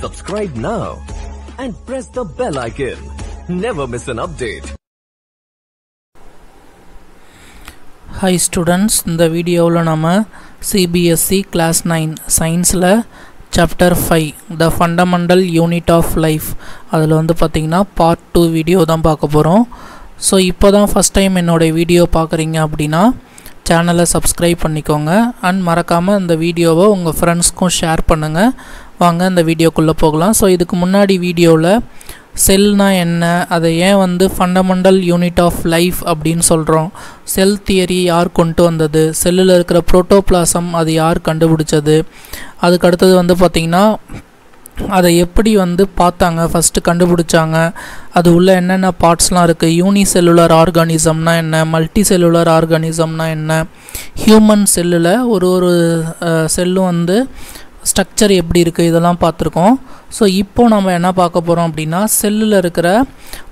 Subscribe now and press the bell icon. Never miss an update. Hi students, இந்த வீடியோவில் நம்ம CBSE Class 9 Science-ல Chapter 5 The Fundamental Unit of Life அதில் வந்து பார்த்திங்கன்னா Part 2 video தான் பார்க்க போகிறோம். ஸோ இப்போ தான் ஃபஸ்ட் டைம் என்னோடய வீடியோ பார்க்குறீங்க அப்படின்னா சேனலை சப்ஸ்கிரைப் பண்ணிக்கோங்க அண்ட் மறக்காமல் இந்த வீடியோவை உங்கள் ஃப்ரெண்ட்ஸ்க்கும் ஷேர் பண்ணுங்கள். வாங்க இந்த வீடியோக்குள்ளே போகலாம். ஸோ இதுக்கு முன்னாடி வீடியோவில் செல்னா என்ன, அதை ஏன் வந்து ஃபண்டமெண்டல் யூனிட் ஆஃப் லைஃப் அப்படின்னு சொல்கிறோம், செல் தியரி யார் கொண்டு வந்தது, செல்லில் இருக்கிற புரோட்டோபிளாசம் அது யார் கண்டுபிடிச்சது, அதுக்கு அடுத்தது வந்து பார்த்திங்கன்னா அதை எப்படி வந்து பார்த்தாங்க, ஃபஸ்ட்டு கண்டுபிடிச்சாங்க, அது உள்ள என்னென்ன பார்ட்ஸ்லாம் இருக்குது, யூனிசெல்லுலர் ஆர்கானிசம்னா என்ன, மல்டி செல்லுலர் ஆர்கானிசம்னா என்ன, ஹியூமன் செல்லில் ஒரு செல்லும் வந்து ஸ்ட்ரக்சர் எப்படி இருக்குது, இதெல்லாம் பார்த்துருக்கோம். ஸோ இப்போது நம்ம என்ன பார்க்க போகிறோம் அப்படின்னா செல்லில் இருக்கிற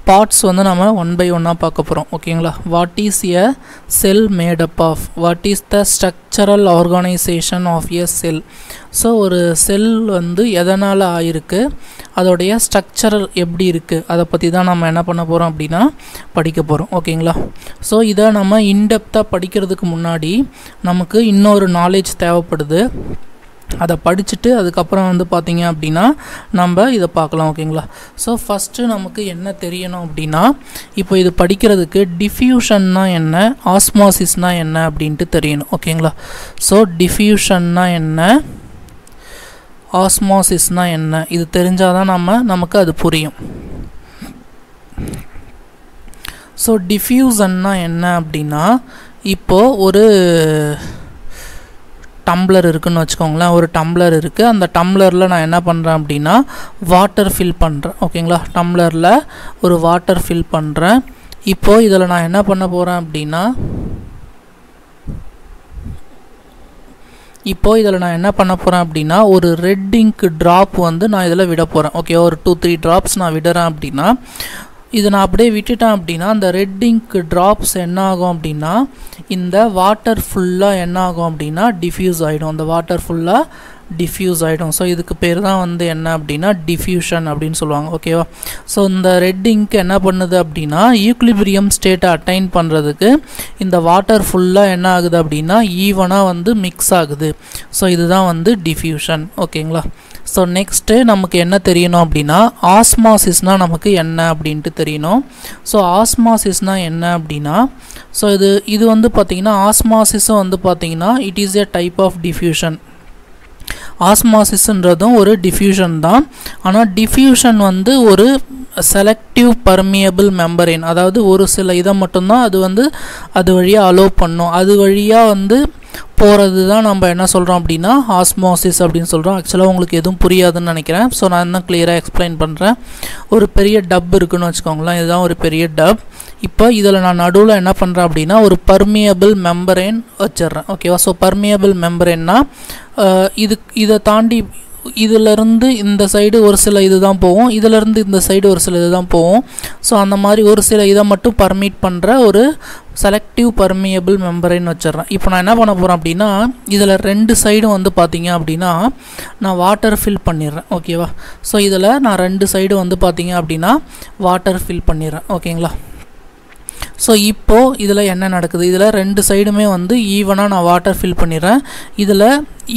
பார்ட்ஸ் வந்து நம்ம ஒன் பை ஒன்னாக பார்க்க போகிறோம். ஓகேங்களா? What is a cell made up of, what is the structural organisation of a cell. So ஒரு செல் வந்து எதனால் ஆயிருக்கு, அதோடைய ஸ்ட்ரக்சரல் எப்படி இருக்குது, அதை பற்றி தான் நம்ம என்ன பண்ண போகிறோம் அப்படின்னா படிக்க போகிறோம். ஓகேங்களா? ஸோ இதை நம்ம இன்டெப்த்தாக படிக்கிறதுக்கு முன்னாடி நமக்கு இன்னொரு நாலேஜ் தேவைப்படுது. அதை படிச்சுட்டு அதுக்கப்புறம் வந்து பார்த்திங்க அப்படின்னா நம்ம இதை பார்க்கலாம். ஓகேங்களா? ஸோ ஃபஸ்ட்டு நமக்கு என்ன தெரியணும் அப்படின்னா, இப்போ இது படிக்கிறதுக்கு டிஃப்யூஷன்னா என்ன, ஆஸ்மாசிஸ்னா என்ன அப்படின்ட்டு தெரியணும். ஓகேங்களா? ஸோ டிஃப்யூஷன்னா என்ன, ஆஸ்மாசிஸ்னா என்ன, இது தெரிஞ்சால் தான் நமக்கு அது புரியும். ஸோ டிஃப்யூஷன்னா என்ன அப்படின்னா, இப்போது ஒரு டம்ளர் இருக்குதுன்னு வச்சுக்கோங்களேன். ஒரு டம்ளர் இருக்குது, அந்த டம்ளரில் நான் என்ன பண்ணுறேன் அப்படின்னா வாட்டர் ஃபில் பண்ணுறேன். ஓகேங்களா? டம்ளரில் ஒரு வாட்டர் ஃபில் பண்ணுறேன். இப்போது இதில் நான் என்ன பண்ண போகிறேன் அப்படின்னா ஒரு ரெட் இங்க் ட்ராப் வந்து நான் இதில் விட போகிறேன். ஓகே, ஒரு 2-3 ட்ராப்ஸ் நான் விடுறேன் அப்படின்னா, இதை நான் அப்படியே விட்டுட்டேன் அப்படின்னா அந்த ரெட் இங்க் ட்ராப்ஸ் என்ன ஆகும் அப்படின்னா இந்த வாட்டர் ஃபுல்லாக என்ன ஆகும் அப்படின்னா டிஃப்யூஸ் ஆகிடும். அந்த வாட்டர் ஃபுல்லாக டிஃப்யூஸ் ஆகிடும். ஸோ இதுக்கு பேர் தான் வந்து என்ன அப்படின்னா டிஃப்யூஷன் அப்படின்னு சொல்லுவாங்க. ஓகேவா? ஸோ இந்த ரெட் இங்க் என்ன பண்ணுது அப்படின்னா ஈக்குலிபிரியம் ஸ்டேட்டை அட்டைன் பண்ணுறதுக்கு இந்த வாட்டர் ஃபுல்லாக என்ன ஆகுது அப்படின்னா ஈவனாக வந்து மிக்ஸ் ஆகுது. ஸோ இதுதான் வந்து டிஃப்யூஷன். ஓகேங்களா? ஸோ நெக்ஸ்ட்டு நமக்கு என்ன தெரியணும் அப்படின்னா ஆஸ்மாசிஸ்னால் நமக்கு என்ன அப்படின்ட்டு தெரியணும். ஸோ ஆஸ்மாசிஸ்னால் என்ன அப்படின்னா, ஸோ இது வந்து பார்த்திங்கன்னா ஆஸ்மாசிஸும் வந்து பார்த்திங்கன்னா it is a type of diffusion. ஆஸ்மாசிஸ்ன்றதும் ஒரு டிஃப்யூஷன் தான். ஆனால் டிஃப்யூஷன் வந்து ஒரு செலக்டிவ் பர்மியபிள் மெம்பரேன், அதாவது ஒரு சில இதை மட்டும்தான் அது வந்து அது வழியாக அலோவ் பண்ணும். அது வழியாக வந்து போகிறது தான் நம்ம என்ன சொல்கிறோம் அப்படின்னா ஆஸ்மாசிஸ் அப்படின்னு சொல்கிறோம். ஆக்சுவலாக உங்களுக்கு எதுவும் புரியாதுன்னு நினைக்கிறேன். ஸோ நான் இன்னும் கிளியராக எக்ஸ்பிளைன் பண்ணுறேன். ஒரு பெரிய டப் இருக்குதுன்னு வச்சுக்கோங்களேன். இதுதான் ஒரு பெரிய டப். இப்போ இதில் நான் நடுவில் என்ன பண்ணுறேன் அப்படின்னா ஒரு பர்மியபிள் மெம்பரேன் வச்சிட்றேன். ஓகேவா? ஸோ பர்மியபிள் மெம்பரேன்னா இதை தாண்டி இதிலேருந்து இந்த சைடு ஒரு சில இது தான் போகும், இதிலேருந்து இந்த சைடு ஒரு சில இது தான் போகும். ஸோ அந்த மாதிரி ஒரு சில இதை மட்டும் பர்மிட் பண்ணுற ஒரு செலக்டிவ் பர்மியபிள் மெம்பரேன்னு வச்சிட்றேன். இப்போ நான் என்ன பண்ண போகிறேன் அப்படின்னா இதில் 2 சைடும் வந்து பார்த்திங்க அப்படின்னா நான் வாட்டர் ஃபில் பண்ணிடுறேன். ஓகேவா? ஸோ இதில் நான் 2 சைடும் வந்து பார்த்திங்க அப்படின்னா வாட்டர் ஃபில் பண்ணிடுறேன். ஓகேங்களா? ஸோ இப்போது இதில் என்ன நடக்குது, இதில் 2 சைடுமே வந்து ஈவனாக நான் வாட்டர் ஃபில் பண்ணிடுறேன். இதில்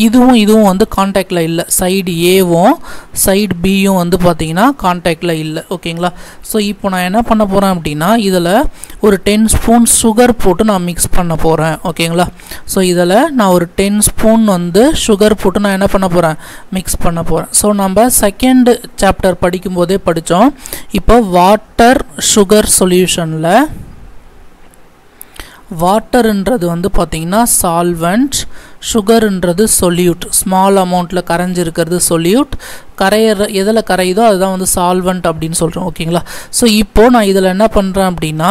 இதுவும் வந்து கான்டாக்டில் இல்லை. சைடு ஏவும் சைடு பியும் வந்து பார்த்திங்கன்னா கான்டாக்டில் இல்லை. ஓகேங்களா? ஸோ இப்போ நான் என்ன பண்ண போகிறேன் அப்படின்னா இதில் ஒரு 10 ஸ்பூன் சுகர் போட்டு நான் மிக்ஸ் பண்ண போகிறேன். ஓகேங்களா? ஸோ இதில் நான் ஒரு 10 ஸ்பூன் வந்து சுகர் போட்டு நான் என்ன பண்ண போகிறேன் மிக்ஸ் பண்ண போகிறேன். ஸோ நம்ம செகண்ட் சாப்டர் படிக்கும்போதே படித்தோம். இப்போ வாட்டர் சுகர் சொல்யூஷனில் வாட்டர்ன்றது வந்து பார்த்திங்கன்னா சால்வெண்ட், சுகர்ன்றது சொல்யூட். ஸ்மால் அமௌண்ட்டில் கரைஞ்சிருக்கிறது சொல்யூட், எதில் கரையுதோ அதுதான் வந்து சால்வெண்ட் அப்படின்னு சொல்கிறோம். ஓகேங்களா? ஸோ இப்போது நான் இதில் என்ன பண்ணுறேன் அப்படின்னா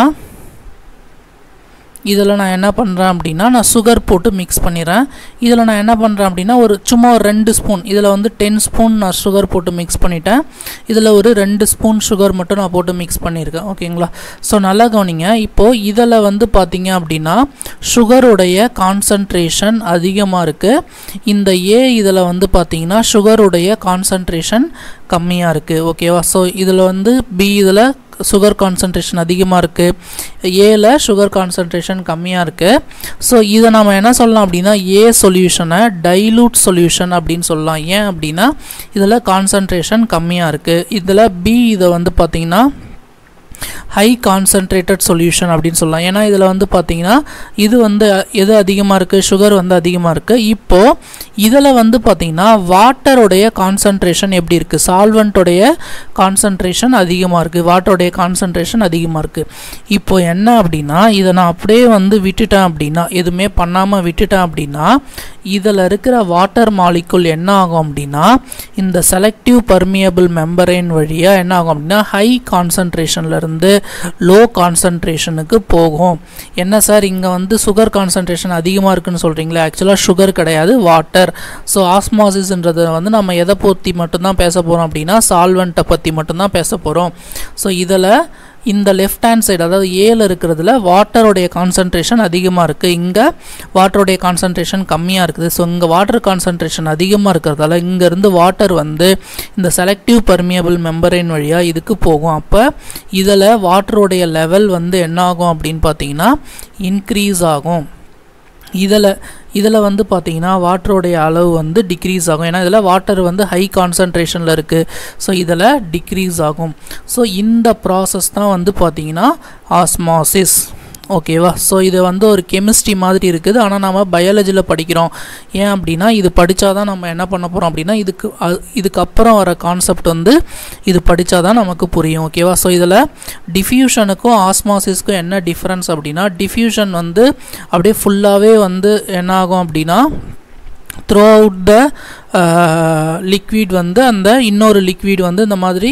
இதில் நான் என்ன பண்ணுறேன் அப்படின்னா நான் சுகர் போட்டு மிக்ஸ் பண்ணிடுறேன். இதில் நான் என்ன பண்ணுறேன் அப்படின்னா சும்மா ஒரு 2 ஸ்பூன், இதில் வந்து 10 ஸ்பூன் நான் சுகர் போட்டு மிக்ஸ் பண்ணிட்டேன். இதில் ஒரு 2 ஸ்பூன் சுகர் மட்டும் நான் போட்டு மிக்ஸ் பண்ணியிருக்கேன். ஓகேங்களா? ஸோ நல்லா கவனிங்க. இப்போது இதில் வந்து பார்த்தீங்க அப்படின்னா சுகருடைய கான்சன்ட்ரேஷன் அதிகமாக இருக்குது. இந்த இதில் வந்து பார்த்தீங்கன்னா சுகருடைய கான்சன்ட்ரேஷன் கம்மியாக இருக்குது. ஓகேவா? ஸோ இதில் வந்து இதில் சுகர் கான்சன்ட்ரேஷன் அதிகமாக இருக்குது, ஏல சுகர் கான்சன்ட்ரேஷன் கம்மியாக இருக்குது. ஸோ இதை நம்ம என்ன சொல்லலாம் அப்படின்னா சொல்யூஷனை டைலூட் சொல்யூஷன் அப்படின்னு சொல்லலாம். ஏன் அப்படின்னா இதில் கான்சன்ட்ரேஷன் கம்மியாக இருக்குது. இதில் இதை வந்து பார்த்திங்கன்னா ஹை கான்சன்ட்ரேட்டட் சொல்யூஷன் அப்படின்னு சொல்லலாம். ஏன்னா இதில் வந்து பார்த்தீங்கன்னா இது வந்து எது அதிகமாக இருக்குது, சுகர் வந்து அதிகமாக இருக்குது. இப்போது இதில் வந்து பார்த்திங்கன்னா வாட்டருடைய கான்சன்ட்ரேஷன் எப்படி இருக்குது, சால்வெண்ட்டோடைய கான்சன்ட்ரேஷன் அதிகமாக இருக்குது, வாட்டருடைய கான்சன்ட்ரேஷன் அதிகமாக இருக்குது. இப்போது என்ன அப்படின்னா இதை நான் அப்படியே வந்து விட்டுட்டேன் அப்படின்னா, எதுவுமே பண்ணாமல் விட்டுட்டேன் அப்படின்னா இதில் இருக்கிற வாட்டர் மாலிகுல் என்ன ஆகும் அப்படின்னா இந்த செலக்டிவ் பர்மியபிள் மெம்பரேன் வழியாக என்ன ஆகும் அப்படின்னா ஹை கான்சன்ட்ரேஷன்லேருந்து லோ கான்சன்ட்ரேஷனுக்கு போகும். என்ன சார் இங்கே வந்து சுகர் கான்சன்ட்ரேஷன் அதிகமாக இருக்குன்னு சொல்கிறீங்களே, ஆக்சுவலாக சுகர் கிடையாது, வாட்டர். ஸோ ஆஸ்மாசிஸ்ன்றதை வந்து நம்ம எதை பற்றி மட்டும்தான் பேச போகிறோம் அப்படின்னா சால்வெண்ட்டை பற்றி மட்டும்தான் பேச போகிறோம். ஸோ இதில் இந்த லெஃப்ட் ஹேண்ட் சைடு அதாவது ஏல இருக்கிறதுல வாட்டருடைய கான்சன்ட்ரேஷன் அதிகமாக இருக்குது, இங்கே வாட்டருடைய கான்சன்ட்ரேஷன் கம்மியாக இருக்குது. ஸோ இங்கே வாட்டர் கான்சன்ட்ரேஷன் அதிகமாக இருக்கிறதால இங்கேருந்து வாட்டர் வந்து இந்த செலக்டிவ் பர்மியபிள் மெம்பரேன் வழியாக இதுக்கு போகும். அப்போ இதில் வாட்டருடைய லெவல் வந்து என்ன ஆகும் அப்படின்னு பார்த்தீங்கன்னா இன்க்ரீஸ் ஆகும். இதில் வந்து பார்த்தீங்கன்னா வாட்டருடைய அளவு வந்து டிக்ரீஸ் ஆகும். ஏன்னா இதில் வாட்டர் வந்து ஹை கான்சன்ட்ரேஷனில் இருக்குது. ஸோ இதில் டிக்ரீஸ் ஆகும். ஸோ இந்த ப்ராசஸ் தான் வந்து பார்த்தீங்கன்னா ஆஸ்மாசிஸ். ஓகேவா? ஸோ இது வந்து ஒரு கெமிஸ்ட்ரி மாதிரி இருக்குது, ஆனால் நம்ம பயாலஜியில் படிக்கிறோம். ஏன் அப்படின்னா இது படித்தா தான் நம்ம என்ன பண்ண போகிறோம் அப்படின்னா இதுக்கப்புறம் வர கான்செப்ட் வந்து இது படித்தா தான் நமக்கு புரியும். ஓகேவா? ஸோ இதில் டிஃப்யூஷனுக்கும் ஆஸ்மாசிஸ்க்கும் என்ன டிஃப்ரென்ஸ் அப்படின்னா டிஃப்யூஷன் வந்து அப்படியே ஃபுல்லாகவே வந்து என்ன ஆகும் அப்படின்னா த்ரூ அவுட் த லிக்விட் வந்து அந்த இன்னொரு லிக்விட் வந்து இந்த மாதிரி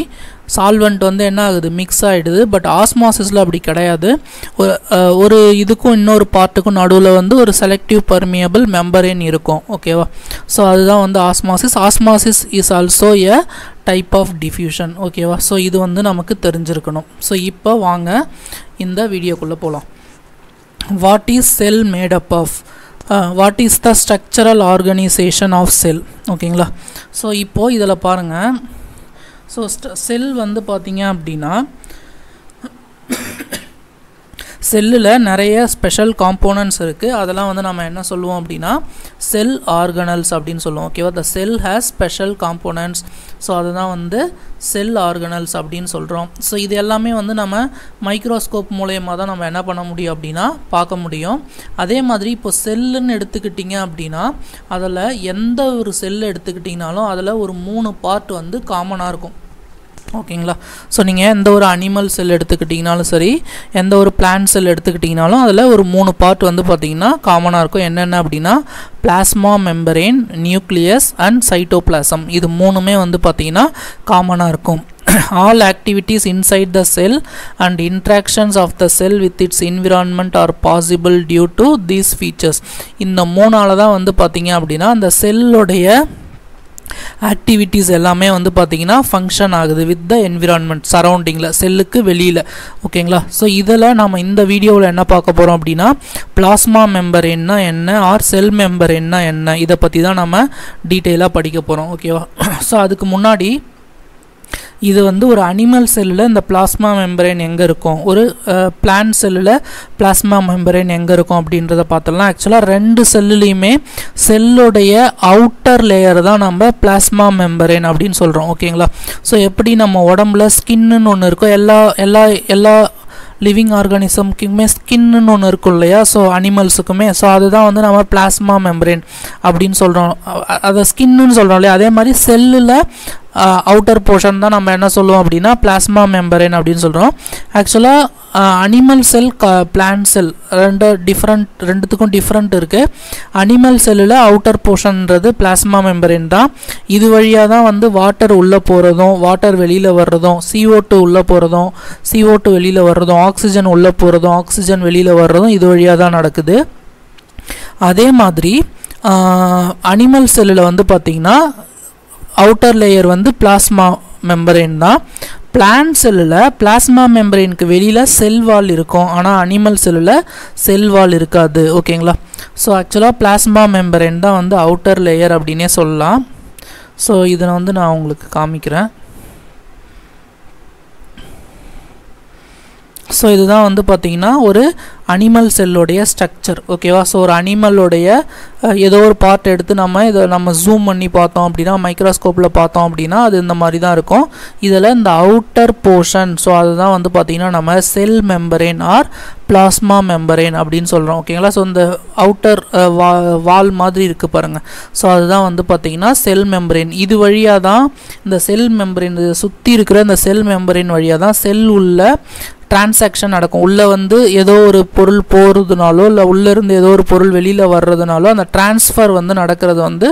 சால்வெண்ட் வந்து என்ன ஆகுது மிக்ஸ் ஆகிடுது. பட் ஆஸ்மாசிஸில் அப்படி கிடையாது. ஒரு இதுக்கும் இன்னொரு பார்ட்டுக்கும் நடுவில் வந்து ஒரு செலக்டிவ் பர்மியபிள் மெம்பரேன் இருக்கும். ஓகேவா? ஸோ அதுதான் வந்து osmosis. Osmosis is also a type of diffusion. ஓகேவா? ஸோ இது வந்து நமக்கு தெரிஞ்சிருக்கணும். ஸோ இப்போ வாங்க இந்த வீடியோக்குள்ளே போகலாம். What is cell made up of, what is the structural organisation of cell? ஓகேங்களா? ஸோ இப்போது இதில் பாருங்கள். ஸோ செல் வந்து பார்த்தீங்க அப்படின்னா செல்லில் நிறைய ஸ்பெஷல் காம்போனன்ட்ஸ் இருக்குது. அதெல்லாம் வந்து நம்ம என்ன சொல்லுவோம் அப்படின்னா செல் ஆர்கனல்ஸ் அப்படின்னு சொல்லுவோம். ஓகேவா? த cell has special components. So அதுதான் வந்து செல் ஆர்கனல்ஸ் அப்படின்னு சொல்கிறோம். ஸோ இது எல்லாமே வந்து நம்ம மைக்ரோஸ்கோப் மூலயமா தான் நம்ம என்ன பண்ண முடியும் அப்படின்னா பார்க்க முடியும். அதே மாதிரி இப்போ செல்லுன்னு எடுத்துக்கிட்டிங்க அப்படின்னா அதில் எந்த ஒரு செல் எடுத்துக்கிட்டிங்கனாலும் அதில் ஒரு 3 பார்ட் வந்து காமனாக இருக்கும். ஓகேங்களா? ஸோ நீங்கள் எந்த ஒரு அனிமல் செல் எடுத்துக்கிட்டிங்கனாலும் சரி, எந்த ஒரு பிளான்ட் செல் எடுத்துக்கிட்டிங்கனாலும் அதில் ஒரு 3 பார்ட் வந்து பார்த்திங்கன்னா காமனாக இருக்கும். என்னென்ன அப்படின்னா plasma membrane, nucleus and cytoplasm. இது 3மே வந்து பார்த்திங்கன்னா காமனாக இருக்கும். All activities inside the cell and interactions of the cell with its environment are possible due to these features. இந்த 3ஆல தான் வந்து பார்த்திங்க அப்படின்னா அந்த செல்லுடைய ஆக்டிவிட்டீஸ் எல்லாமே வந்து பார்த்திங்கன்னா ஃபங்க்ஷன் ஆகுது வித் த என்விரான்மெண்ட் சரௌண்டிங்கில், செல்லுக்கு வெளியில். ஓகேங்களா? ஸோ இதில் நம்ம இந்த வீடியோவில் என்ன பார்க்க போகிறோம் அப்படின்னா பிளாஸ்மா மெம்பரேன்னா என்ன, ஆர் செல் மெம்பரேன்னா என்ன, இதை பற்றி தான் நம்ம டீட்டெயிலாக படிக்க போகிறோம். ஓகேவா? ஸோ அதுக்கு முன்னாடி இது வந்து ஒரு அனிமல் செல்லில் இந்த பிளாஸ்மா மெம்பரேன் எங்கே இருக்கும், ஒரு பிளான்ட் செல்லில் பிளாஸ்மா மெம்பரேன் எங்கே இருக்கும் அப்படின்றத பார்த்தலாம். ஆக்சுவலாக 2 செல்லுலேயுமே செல்லுடைய அவுட்டர் லேயர் தான் நம்ம பிளாஸ்மா மெம்பரேன் அப்படின்னு சொல்கிறோம். ஓகேங்களா? ஸோ எப்படி நம்ம உடம்புல ஸ்கின்னு ஒன்று இருக்கும், எல்லா லிவிங் ஆர்கானிசம்க்குமே ஸ்கின்னு ஒன்று இருக்கும் இல்லையா? ஸோ அனிமல்ஸுக்குமே. ஸோ அதுதான் வந்து நம்ம பிளாஸ்மா மெம்பரேன் அப்படின்னு சொல்கிறோம், அதை ஸ்கின்னு சொல்கிறோம் இல்லையா? அதே மாதிரி செல்லில் அவுட்டர் போர்ஷன் தான் நம்ம என்ன சொல்லுவோம் அப்படின்னா பிளாஸ்மா மெம்பரேன் அப்படின்னு சொல்கிறோம். ஆக்சுவலாக அனிமல் செல் பிளான்ட் செல் ரெண்டுத்துக்கும் டிஃப்ரெண்ட் இருக்குது. அனிமல் செல்லில் அவுட்டர் போர்ஷன்றது பிளாஸ்மா மெம்பரேன் தான். இது வழியாக தான் வந்து வாட்டர் உள்ளே போகிறதும் வாட்டர் வெளியில் வர்றதும் CO2 உள்ளே போகிறதும் CO2 வெளியில் வர்றதும் ஆக்சிஜன் உள்ளே போகிறதும் ஆக்சிஜன் வெளியில் வர்றதும் இது வழியாக தான் நடக்குது. அதே மாதிரி அனிமல் செல்லில் வந்து பார்த்திங்கன்னா அவுட்டர் லேயர் வந்து பிளாஸ்மா மெம்பரேன் தான். பிளான்ட் செல்லில் பிளாஸ்மா மெம்பரேனுக்கு வெளியில் செல் வால் இருக்கும், ஆனால் அனிமல் செல்லில் செல் வால் இருக்காது. ஓகேங்களா? ஸோ ஆக்சுவலாக பிளாஸ்மா மெம்பரேன் தான் வந்து அவுட்டர் லேயர் அப்படின்னே சொல்லலாம். ஸோ இதை வந்து நான் உங்களுக்கு காமிக்கிறேன். ஸோ இதுதான் வந்து பார்த்திங்கன்னா ஒரு அனிமல் செல்லுடைய ஸ்ட்ரக்சர். ஓகேவா? ஸோ ஒரு அனிமலோடைய ஏதோ ஒரு பார்ட் எடுத்து நம்ம ஜூம் பண்ணி பார்த்தோம் அப்படின்னா மைக்ரோஸ்கோப்பில் பார்த்தோம் அப்படின்னா அது இந்த மாதிரி தான் இருக்கும். இதில் இந்த அவுட்டர் போர்ஷன், ஸோ அதுதான் வந்து பார்த்திங்கன்னா நம்ம cell membrane or plasma membrane அப்படின்னு சொல்கிறோம். ஓகேங்களா? ஸோ இந்த அவுட்டர் வால் மாதிரி இருக்குது பாருங்கள். ஸோ அதுதான் வந்து பார்த்திங்கன்னா செல் மெம்பரேன். இது வழியாக தான் இந்த செல் மெம்பரேன் சுற்றி இருக்கிற இந்த செல் மெம்பரேன் வழியாக தான் செல் உள்ள டிரான்சாக்ஷன் நடக்கும். உள்ளே வந்து ஏதோ ஒரு பொருள் போகிறதுனாலோ இல்லை உள்ளேருந்து ஏதோ ஒரு பொருள் வெளியில் வர்றதுனாலோ அந்த டிரான்ஸ்ஃபர் வந்து நடக்கிறது வந்து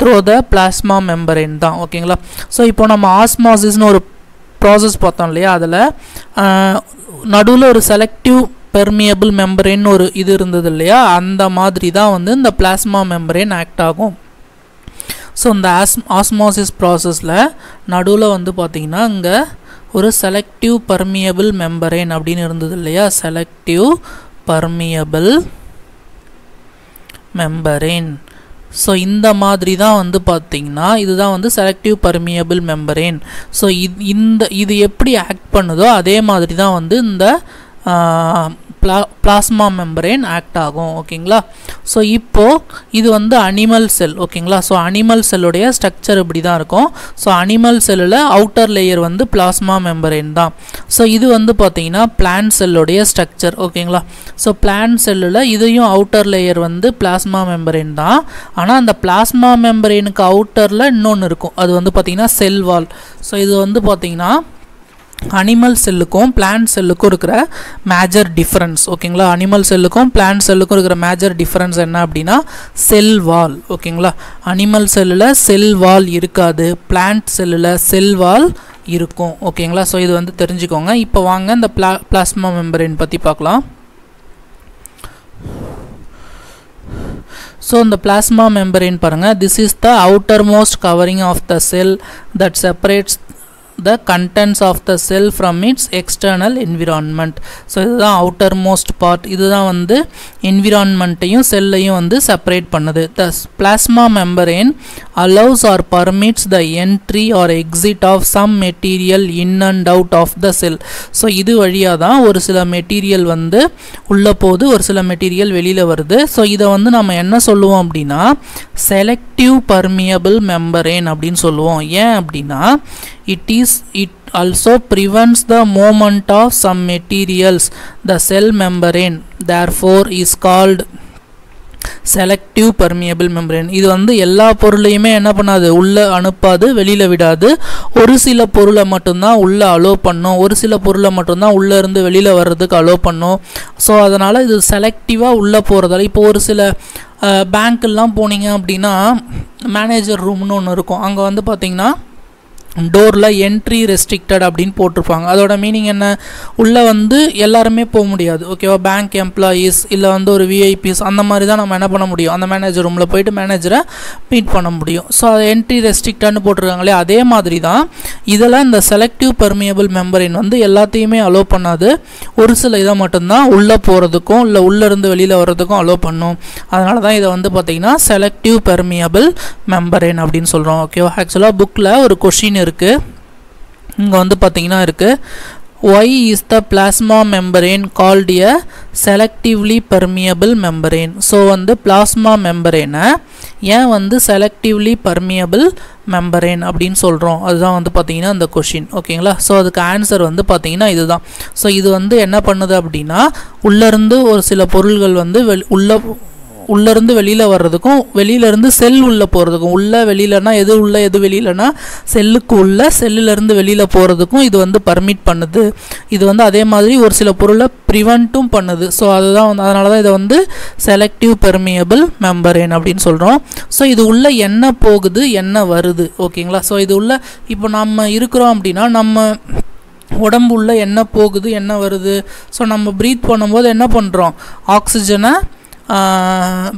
த்ரூ த பிளாஸ்மா மெம்பரேன் தான். ஓகேங்களா? ஸோ இப்போ நம்ம ஆஸ்மாசிஸ்னு ஒரு ப்ராசஸ் பார்த்தோம் இல்லையா, அதில் நடுவில் ஒரு செலக்டிவ் பெர்மியபிள் மெம்பரேன் ஒரு இது இருந்தது இல்லையா, அந்த மாதிரி தான் வந்து இந்த பிளாஸ்மா மெம்பரேன் ஆக்ட் ஆகும். ஸோ இந்த ஆஸ்மாசிஸ் ப்ராசஸில் நடுவில் வந்து பார்த்திங்கன்னா இங்கே ஒரு செலக்டிவ் பர்மியபிள் மெம்பரேன் அப்படின்னு இருந்தது இல்லையா, செலக்டிவ் பர்மியபிள் மெம்பரேன். ஸோ இந்த மாதிரி தான் வந்து பார்த்திங்கன்னா இதுதான் வந்து செலக்டிவ் பர்மியபிள் மெம்பரேன். ஸோ இது எப்படி ஆக்ட் பண்ணுதோ அதே மாதிரி தான் வந்து இந்த பிளாஸ்மா மெம்பரேன் ஆக்ட் ஆகும். ஓகேங்களா? ஸோ இப்போது இது வந்து அனிமல் செல். ஓகேங்களா? ஸோ அனிமல் செல்லுடைய ஸ்ட்ரக்சர் இப்படி தான் இருக்கும். ஸோ அனிமல் செல்லில் அவுட்டர் லேயர் வந்து பிளாஸ்மா மெம்பரேன் தான். ஸோ இது வந்து பார்த்திங்கன்னா பிளான்ட் செல்லுடைய ஸ்ட்ரக்சர். ஓகேங்களா? ஸோ பிளான்ட் செல்லில் இதையும் அவுட்டர் லேயர் வந்து பிளாஸ்மா மெம்பரேன் தான். ஆனால் அந்த பிளாஸ்மா மெம்பரேனுக்கு அவுட்டரில் இன்னொன்று இருக்கும், அது வந்து பார்த்திங்கன்னா செல் வால். ஸோ இது வந்து பார்த்திங்கன்னா அனிமல் செல்லுக்கும் பிளான்ட் செல்லுக்கும் இருக்கிற மேஜர் டிஃப்ரென்ஸ். ஓகேங்களா? அனிமல் செல்லுக்கும் பிளான்ட் செல்லுக்கும் இருக்கிற மேஜர் டிஃப்ரென்ஸ் என்ன அப்படின்னா செல் வால். ஓகேங்களா? அனிமல் செல்லில் செல் வால் இருக்காது, பிளான்ட் செல்லில் செல் வால் இருக்கும். ஓகேங்களா? ஸோ இது வந்து தெரிஞ்சுக்கோங்க. இப்போ வாங்க இந்த பிளாஸ்மா மெம்பரேன் பற்றி பார்க்கலாம். ஸோ இந்த பிளாஸ்மா மெம்பரேன் பாருங்கள், this is the outermost covering of the cell that separates the contents of the cell from its external environment. So இதுதான் outermost part. இதுதான் வந்து environmentையும் செல்லையும் வந்து செப்பரேட் பண்ணுது. The plasma membrane allows or permits the entry or exit of some material in and out of the cell. So இது வழியாக தான் ஒரு சில மெட்டீரியல் வந்து உள்ளே போகுது, ஒரு சில மெட்டீரியல் வெளியில் வருது. ஸோ இதை வந்து நம்ம என்ன சொல்லுவோம் அப்படின்னா செலக்டிவ் பர்மியபிள் மெம்பரேன் அப்படின்னு சொல்லுவோம். ஏன் அப்படின்னா it also prevents the movement of some materials. The cell membrane therefore is called selective permeable membrane. இது வந்து எல்லா பொருளையுமே என்ன பண்ணாது, உள்ளே அனுப்பாது, வெளியில் விடாது. ஒரு சில பொருளை மட்டும்தான் உள்ளே அலோவ் பண்ணும், ஒரு சில பொருளை மட்டும்தான் உள்ளே இருந்து வெளியில் வர்றதுக்கு அலோவ் பண்ணும். ஸோ அதனால் இது செலக்டிவாக உள்ளே போகிறதால இப்போ ஒரு சில பேங்க்கெல்லாம் போனீங்க அப்படின்னா மேனேஜர் ரூம்னு ஒன்று இருக்கும். அங்கே வந்து பார்த்திங்கன்னா டோரில் என்ட்ரி ரெஸ்ட்ரிக்டட் அப்படின்னு போட்டிருப்பாங்க. அதோட மீனிங் என்ன, உள்ளே வந்து எல்லாருமே போக முடியாது. ஓகேவா? பேங்க் எம்ப்ளாயீஸ் இல்லை வந்து ஒரு விஐபிஸ் அந்த மாதிரி தான் நம்ம என்ன பண்ண முடியும், அந்த மேனேஜர் ரூமில் போயிட்டு மேனேஜரை மீட் பண்ண முடியும். ஸோ அது என்ட்ரி ரெஸ்ட்ரிக்டட்னு போட்டிருக்காங்களே, அதே மாதிரி தான் இதெல்லாம் இந்த செலக்டிவ் பர்மியபிள் மெம்பரின் வந்து எல்லாத்தையுமே அலோவ் பண்ணாது. ஒரு சில இதை மட்டும்தான் உள்ளே போகிறதுக்கும் இல்லை உள்ளேருந்து வெளியில் வர்றதுக்கும் அலோவ் பண்ணும். அதனால தான் இதை வந்து பார்த்திங்கன்னா செலக்டிவ் பர்மியபிள் மெம்பரின் அப்படின்னு சொல்கிறோம். ஓகேவா? ஆக்சுவலாக புக்கில் ஒரு கொஷின் இருக்கு, இங்க வந்து பாத்தீங்கன்னா இருக்கு, why is the plasma membrane called a selectively permeable membrane? So வந்து பிளாஸ்மா மெம்பரேனை ஏன் வந்து செலக்டிவ்லி பர்மியபிள் மெம்பரேன் அப்படின்னு சொல்கிறோம், அதுதான் வந்து பார்த்தீங்கன்னா இந்த கொஷின். ஓகேங்களா? ஸோ அதுக்கு ஆன்சர் வந்து பார்த்தீங்கன்னா இதுதான். ஸோ இது வந்து என்ன பண்ணுது அப்படின்னா உள்ளேருந்து ஒரு சில பொருள்கள் வந்து உள்ளேருந்து வெளியில் வர்றதுக்கும் வெளியிலேருந்து செல் உள்ளே போகிறதுக்கும், உள்ளே வெளியிலனா எது உள்ளே எது வெளியிலனா செல்லுக்கு உள்ளே செல்லுலேருந்து வெளியில் போகிறதுக்கும் இது வந்து பர்மிட் பண்ணுது. இது வந்து அதே மாதிரி ஒரு சில பொருளை ப்ரிவெண்ட்டும் பண்ணுது. ஸோ அதுதான் வந்து அதனால தான் இதை வந்து செலக்டிவ் பெர்மியபிள் மெம்பரேன் அப்படின்னு சொல்கிறோம். ஸோ இது உள்ளே என்ன போகுது என்ன வருது, ஓகேங்களா. ஸோ இது உள்ள இப்போ நம்ம இருக்கிறோம் அப்படின்னா நம்ம உடம்பு உள்ள என்ன போகுது என்ன வருது. ஸோ நம்ம ப்ரீத் பண்ணும்போது என்ன பண்ணுறோம், ஆக்சிஜனை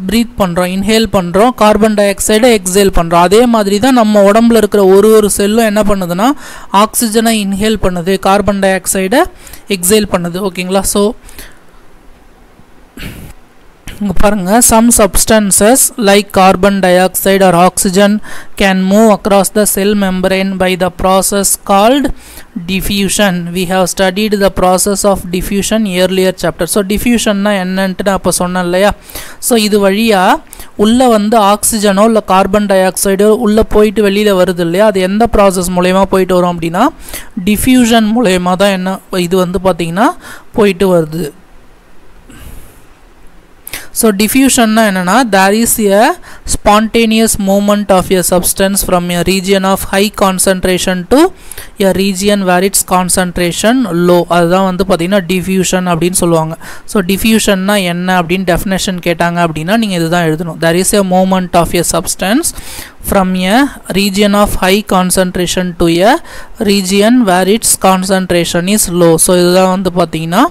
ப்ரீத் பண்ணுறோம், இன்ஹேல் பண்ணுறோம், கார்பன் டை ஆக்சைடை எக்ஸேல் பண்ணுறோம். அதே மாதிரி தான் நம்ம உடம்புல இருக்கிற ஒரு செல்லும் என்ன பண்ணுதுன்னா ஆக்சிஜனை இன்ஹேல் பண்ணுது, கார்பன் டை ஆக்சைடை எக்ஸேல் பண்ணுது, ஓகேங்களா. ஸோ இங்கே பாருங்கள், some substances like carbon dioxide or oxygen can move across the cell membrane by the process called diffusion. We have studied the process of diffusion earlier chapter. So diffusion na என்னன்ட்டு நான் அப்போ சொன்னேன் இல்லையா. So இது வழியாக உள்ளே வந்து ஆக்சிஜனோ இல்லை கார்பன் டை ஆக்சைடோ உள்ளே போயிட்டு வெளியில் வருது இல்லையா, அது எந்த ப்ராசஸ் மூலயமா போயிட்டு வரும் அப்படின்னா டிஃப்யூஷன் மூலயமா தான் என்ன இது வந்து பார்த்திங்கன்னா போயிட்டு வருது. So diffusion na enna, there is a spontaneous movement of a substance from a region of high concentration to a region where its concentration low. அதுதான் வந்து பார்த்தீங்கன்னா diffusion அப்படின்னு சொல்லுவாங்க. ஸோ diffusion na என்ன அப்படின்னு டெஃபினேஷன் கேட்டாங்க அப்படின்னா நீங்கள் இதுதான் எழுதணும். there is a movement of a substance from a region of high concentration to a region where its concentration is low. So இதுதான் வந்து பார்த்தீங்கன்னா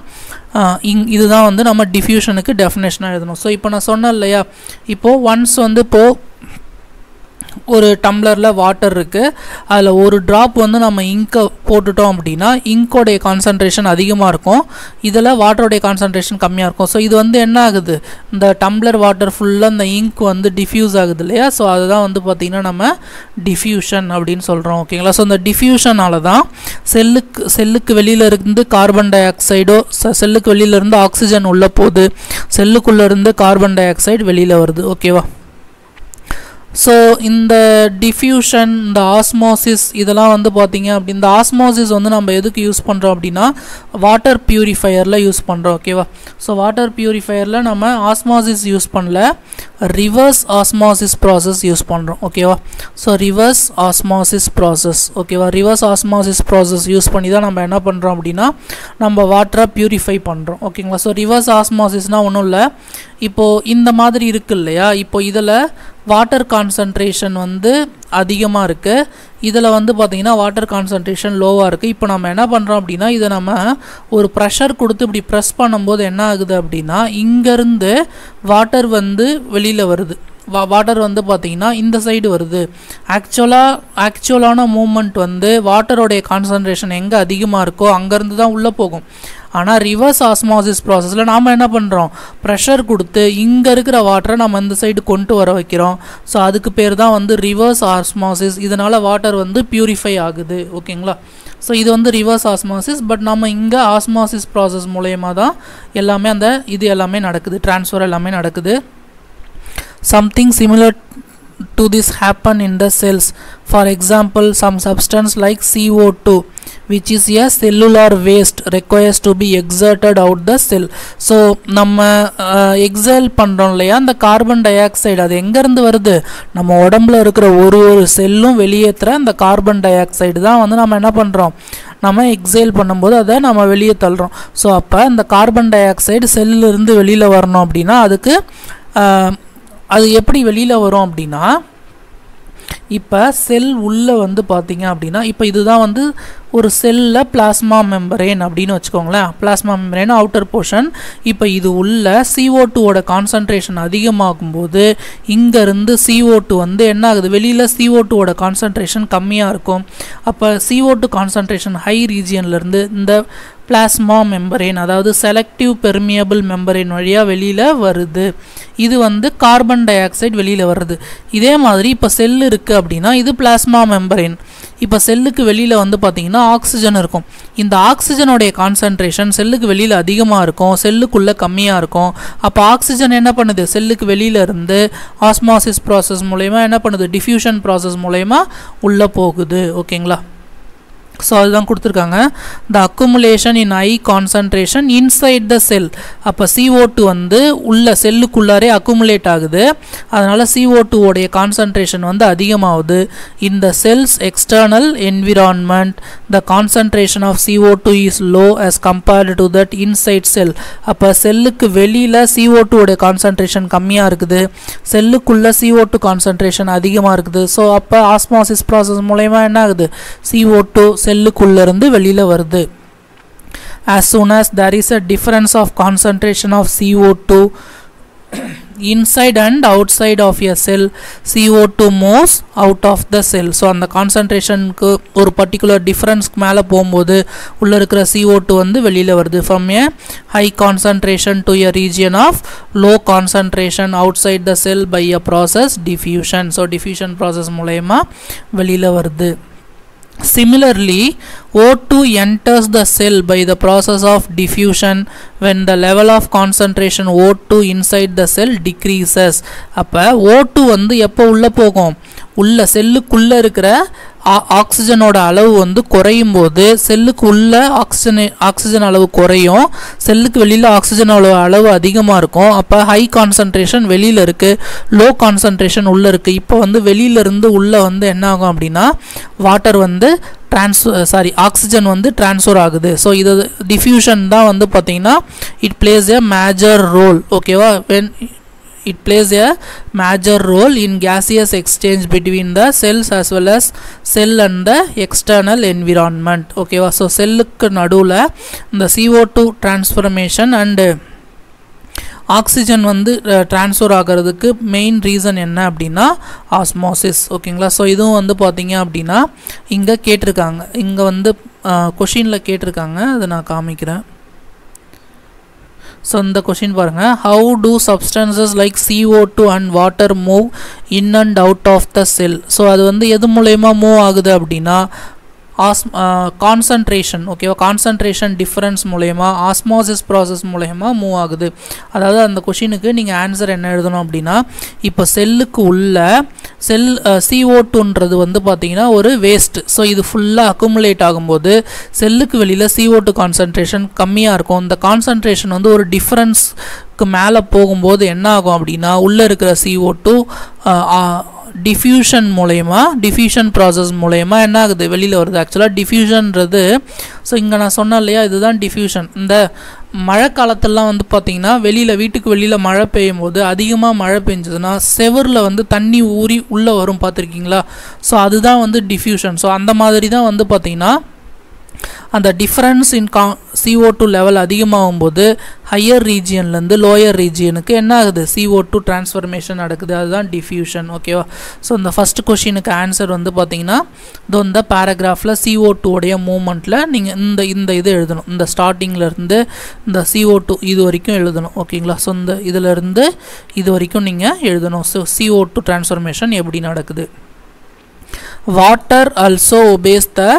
இதுதான் வந்து நம்ம டிஃப்யூஷனுக்கு டெஃபினேஷனாக எழுதணும். ஸோ இப்போ நான் சொன்னேன் இல்லையா, இப்போது ஒன்ஸ் வந்து இப்போது ஒரு டம்ளரில் வாட்டர் இருக்குது, அதில் ஒரு ட்ராப் வந்து நம்ம இங்கை போட்டுட்டோம் அப்படின்னா இங்கோடைய கான்சன்ட்ரேஷன் அதிகமாக இருக்கும், இதில் வாட்டருடைய கான்சன்ட்ரேஷன் கம்மியாக இருக்கும். ஸோ இது வந்து என்ன ஆகுது, இந்த டம்ளர் வாட்டர் ஃபுல்லாக இந்த இங்க் வந்து டிஃப்யூஸ் ஆகுது இல்லையா. ஸோ அதுதான் வந்து பார்த்திங்கன்னா நம்ம டிஃப்யூஷன் அப்படின்னு சொல்கிறோம், ஓகேங்களா. ஸோ இந்த டிஃப்யூஷனால தான் செல்லுக்கு வெளியில் இருந்து கார்பன் டை ஆக்சைடோ செல்லுக்கு வெளியிலேருந்து ஆக்சிஜன் உள்ளே போகுது, செல்லுக்குள்ளேருந்து கார்பன் டை ஆக்சைடு வெளியில் வருது, ஓகேவா. ஸோ இந்த டிஃப்யூஷன் இந்த ஆஸ்மோசிஸ் இதெல்லாம் வந்து பார்த்திங்க அப்படி இந்த ஆஸ்மோசிஸ் வந்து நம்ம எதுக்கு யூஸ் பண்ணுறோம் அப்படின்னா வாட்டர் பியூரிஃபையரில் யூஸ் பண்ணுறோம், ஓகேவா. ஸோ வாட்டர் பியூரிஃபையரில் நம்ம ஆஸ்மோசிஸ் யூஸ் பண்ணல, ரிவர்ஸ் ஆஸ்மோசிஸ் ப்ராசஸ் யூஸ் பண்ணுறோம், ஓகேவா. ஸோ ரிவர்ஸ் ஆஸ்மோசிஸ் ப்ராசஸ், ஓகேவா. ரிவர்ஸ் ஆஸ்மோசிஸ் ப்ராசஸ் யூஸ் பண்ணி தான் நம்ம என்ன பண்ணுறோம் அப்படின்னா நம்ம வாட்டரை பியூரிஃபை பண்ணுறோம், ஓகேங்களா. ஸோ ரிவர்ஸ் ஆஸ்மோசிஸ்னால் ஒன்றும் இல்லை, இப்போது இந்த மாதிரி இருக்குது இல்லையா, இப்போ இதில் வாட்டர் கான்சன்ட்ரேஷன் வந்து அதிகமாக இருக்குது, இதில் வந்து பார்த்திங்கன்னா வாட்டர் கான்சன்ட்ரேஷன் லோவாக இருக்குது. இப்போ நம்ம என்ன பண்ணுறோம் அப்படின்னா இதை நம்ம ஒரு ப்ரெஷர் கொடுத்து இப்படி ப்ரெஸ் பண்ணும்போது என்ன ஆகுது அப்படின்னா இங்கேருந்து வாட்டர் வந்து வெளியில் வருது, வாட்டர் வந்து பார்த்திங்கன்னா இந்த சைடு வருது. ஆக்சுவலான மூமெண்ட் வந்து வாட்டரோடைய கான்சன்ட்ரேஷன் எங்கே அதிகமாக இருக்கோ அங்கேருந்து தான் உள்ளே போகும். ஆனால் ரிவர்ஸ் ஆஸ்மாசிஸ் ப்ராசஸில் நாம் என்ன பண்ணுறோம், ப்ரெஷர் கொடுத்து இங்கே இருக்கிற வாட்டரை நம்ம இந்த சைடு கொண்டு வர வைக்கிறோம். ஸோ அதுக்கு பேர் தான் வந்து ரிவர்ஸ் ஆஸ்மாசிஸ். இதனால் வாட்டர் வந்து பியூரிஃபை ஆகுது, ஓகேங்களா. ஸோ இது வந்து ரிவர்ஸ் ஆஸ்மாசிஸ். பட் நம்ம இங்கே ஆஸ்மாசிஸ் ப்ராசஸ் மூலயமா தான் எல்லாமே இது எல்லாமே நடக்குது, ட்ரான்ஸ்ஃபர் எல்லாமே நடக்குது. Something similar to this happen in the cells. For example, some substance like CO2, which is a cellular waste, requires to be exerted out the cell. So நம்ம எக்ஸேல் பண்ணுறோம் இல்லையா, அந்த கார்பன் டை ஆக்சைடு அது எங்கேருந்து வருது, நம்ம உடம்புல இருக்கிற ஒரு செல்லும் வெளியேற்றுற அந்த கார்பன் டை ஆக்சைடு தான் வந்து நம்ம என்ன பண்ணுறோம், நம்ம எக்ஸேல் பண்ணும்போது அதை நம்ம வெளியே தள்ளுறோம். ஸோ அப்போ இந்த கார்பன் டை ஆக்சைடு செல்லிருந்து வெளியில் வரணும் அப்படின்னா அதுக்கு அது எப்படி வெளியில் வரும் அப்படின்னா இப்போ செல் உள்ளே வந்து பார்த்திங்க அப்படின்னா இப்போ இதுதான் வந்து ஒரு செல்லில் பிளாஸ்மா மெம்பரேன் அப்படின்னு வச்சுக்கோங்களேன். Plasma membrane outer portion. இப்போ இது உள்ள CO2ஓட கான்சன்ட்ரேஷன் அதிகமாகும்போது இங்கேருந்து CO2 வந்து என்ன ஆகுது, வெளியில் CO2ஓட கான்சன்ட்ரேஷன் கம்மியாக இருக்கும். அப்போ CO2 கான்சன்ட்ரேஷன் ஹை ரீஜியன்லேருந்து இந்த பிளாஸ்மா மெம்பரேன் அதாவது செலக்டிவ் பெர்மியபிள் மெம்பரேன் வழியாக வெளியில் வருது. இது வந்து கார்பன் டை ஆக்சைடு வெளியில் வருது. இதே மாதிரி இப்போ செல் இருக்குது அப்படின்னா இது பிளாஸ்மா மெம்பரேன். இப்போ செல்லுக்கு வெளியில் வந்து பார்த்திங்கன்னா ஆக்சிஜன் இருக்கும். இந்த ஆக்சிஜனுடைய கான்சன்ட்ரேஷன் செல்லுக்கு வெளியில் அதிகமாக இருக்கும், செல்லுக்குள்ளே கம்மியாக இருக்கும். அப்போ ஆக்சிஜன் என்ன பண்ணுது, செல்லுக்கு வெளியில் இருந்து ஆஸ்மாசிஸ் ப்ராசஸ் மூலயமா என்ன பண்ணுது, டிஃப்யூஷன் ப்ராசஸ் மூலயமா உள்ளே போகுது, ஓகேங்களா. ஸோ அதுதான் கொடுத்துருக்காங்க. த accumulation in high concentration inside the cell. அப்போ CO2 வந்து உள்ள செல்லுக்குள்ளாரே accumulate ஆகுது, அதனால CO2 உடைய concentration வந்து அதிகமாகுது. In the cell's external environment the concentration of CO2 is low as compared to that inside cell. அப்போ செல்லுக்கு வெளியில CO2 உடைய concentration கம்மியா இருக்குது, செல்லுக்குள்ள CO2 concentration அதிகமா இருக்குது. ஸோ அப்போ ஆஸ்மாசிஸ் ப்ராசஸ் மூலமா என்ன ஆகுது, CO2 செல்லுக்குள்ள இருந்து வெளியில வருது. As soon as there is a difference of concentration of CO2 inside and outside of a cell, CO2 moves out of the cell. So அந்த கான்சன்ட்ரேஷனுக்கு ஒரு பர்டிகுலர் டிஃபரன்ஸ்க்கு மேலே போகும்போது உள்ள இருக்கிற CO2 வந்து வெளியில் வருது. From a high concentration to a region of low concentration outside the cell by a process diffusion. So diffusion process மூலமா வெளியில் வருது. Similarly, O2 enters the cell by the process of diffusion when the level of concentration O2 inside the cell decreases. அப்போ O2 வந்து எப்போ உள்ளே போகும், உள்ள செல்லுக்குள்ளே இருக்கிற ஆக்சிஜனோட அளவு வந்து குறையும் போது செல்லுக்கு உள்ள ஆக்சிஜன் அளவு குறையும், செல்லுக்கு வெளியில் ஆக்சிஜனோட அளவு அதிகமாக இருக்கும். அப்போ ஹை கான்சன்ட்ரேஷன் வெளியில் இருக்குது, லோ கான்சன்ட்ரேஷன் உள்ளே இருக்குது. இப்போ வந்து வெளியிலேருந்து உள்ளே வந்து என்ன ஆகும் அப்படின்னா வாட்டர் வந்து ஆக்சிஜன் வந்து ட்ரான்ஸ்ஃபர் ஆகுது. ஸோ இது டிஃப்யூஷன் தான் வந்து பார்த்தீங்கன்னா it plays a major role. ஓகேவா, when it plays a major role in gaseous exchange between the cells as well as cell and the external environment. Okay va, so cellukku nadula the CO2 transformation and oxygen வந்து transfer ஆகிறதுக்கு main reason என்ன அப்படின்னா osmosis. ஓகேங்களா, so இதுவும் வந்து பார்த்தீங்க அப்படின்னா இங்கே கேட்டிருக்காங்க, இங்கே வந்து கொஷினில் கேட்டிருக்காங்க, அதை நான் காமிக்கிறேன். ஸோ இந்த கொஷின் பாருங்கள், how do substances like CO2 and water move in and out of the cell. So அது வந்து எது மூலயமா மூவ் ஆகுது அப்படின்னா கான்சன்ட்ரேஷன். ஓகேவா, கான்சன்ட்ரேஷன் டிஃப்ரென்ஸ் மூலயமா ஆஸ்மோசிஸ் ப்ராசஸ் மூலயமா மூவ் ஆகுது. அதாவது அந்த கொஷினுக்கு நீங்கள் ஆன்சர் என்ன எழுதணும் அப்படின்னா, இப்போ செல்லுக்கு உள்ள CO2ன்றது வந்து பார்த்தீங்கன்னா ஒரு வேஸ்ட். ஸோ இது ஃபுல்லாக அக்குமுலேட் ஆகும்போது செல்லுக்கு வெளியில் CO2 கான்சன்ட்ரேஷன் கம்மியாக இருக்கும். இந்த கான்சன்ட்ரேஷன் வந்து ஒரு டிஃப்ரென்ஸ்க்கு மேலே போகும்போது என்ன ஆகும் அப்படின்னா உள்ளே இருக்கிற CO2 டிஃப்யூஷன் மூலயமா, டிஃப்யூஷன் ப்ராசஸ் மூலயமா என்ன ஆகுது, வெளியில் வருது. ஆக்சுவலாக டிஃப்யூஷன்றது, ஸோ இங்கே நான் சொன்னேன் இல்லையா, இதுதான் டிஃப்யூஷன். இந்த மழை காலத்திலலாம் வந்து பார்த்திங்கன்னா வெளியில் வீட்டுக்கு வெளியில் மழை பெய்யும் போது அதிகமாக மழை பெஞ்சதுன்னா செவரில் வந்து தண்ணி ஊறி உள்ளே வரும், பார்த்துருக்கீங்களா? ஸோ அதுதான் வந்து டிஃப்யூஷன். ஸோ அந்த மாதிரி தான் வந்து பார்த்திங்கன்னா அந்த டிஃப்ரென்ஸ் இன் CO2 லெவல் அதிகமாகும் போது ஹையர் ரீஜியன்லேருந்து லோயர் ரீஜியனுக்கு என்ன ஆகுது, CO2 டிரான்ஸ்ஃபர்மேஷன் நடக்குது, அதுதான் டிஃப்யூஷன். ஓகேவா, ஸோ இந்த ஃபஸ்ட் கொஷினுக்கு ஆன்சர் வந்து பார்த்தீங்கன்னா இந்த பேராகிராஃபில் CO2 உடைய மூமெண்ட்டில் நீங்கள் இந்த இது எழுதணும். இந்த ஸ்டார்டிங்கிலேருந்து இந்த CO2 இது வரைக்கும் எழுதணும். ஓகேங்களா, ஸோ இந்த இதிலேருந்து இது வரைக்கும் நீங்கள் எழுதணும். ஸோ CO2 டிரான்ஸ்ஃபர்மேஷன் எப்படி நடக்குது. Water also obeys the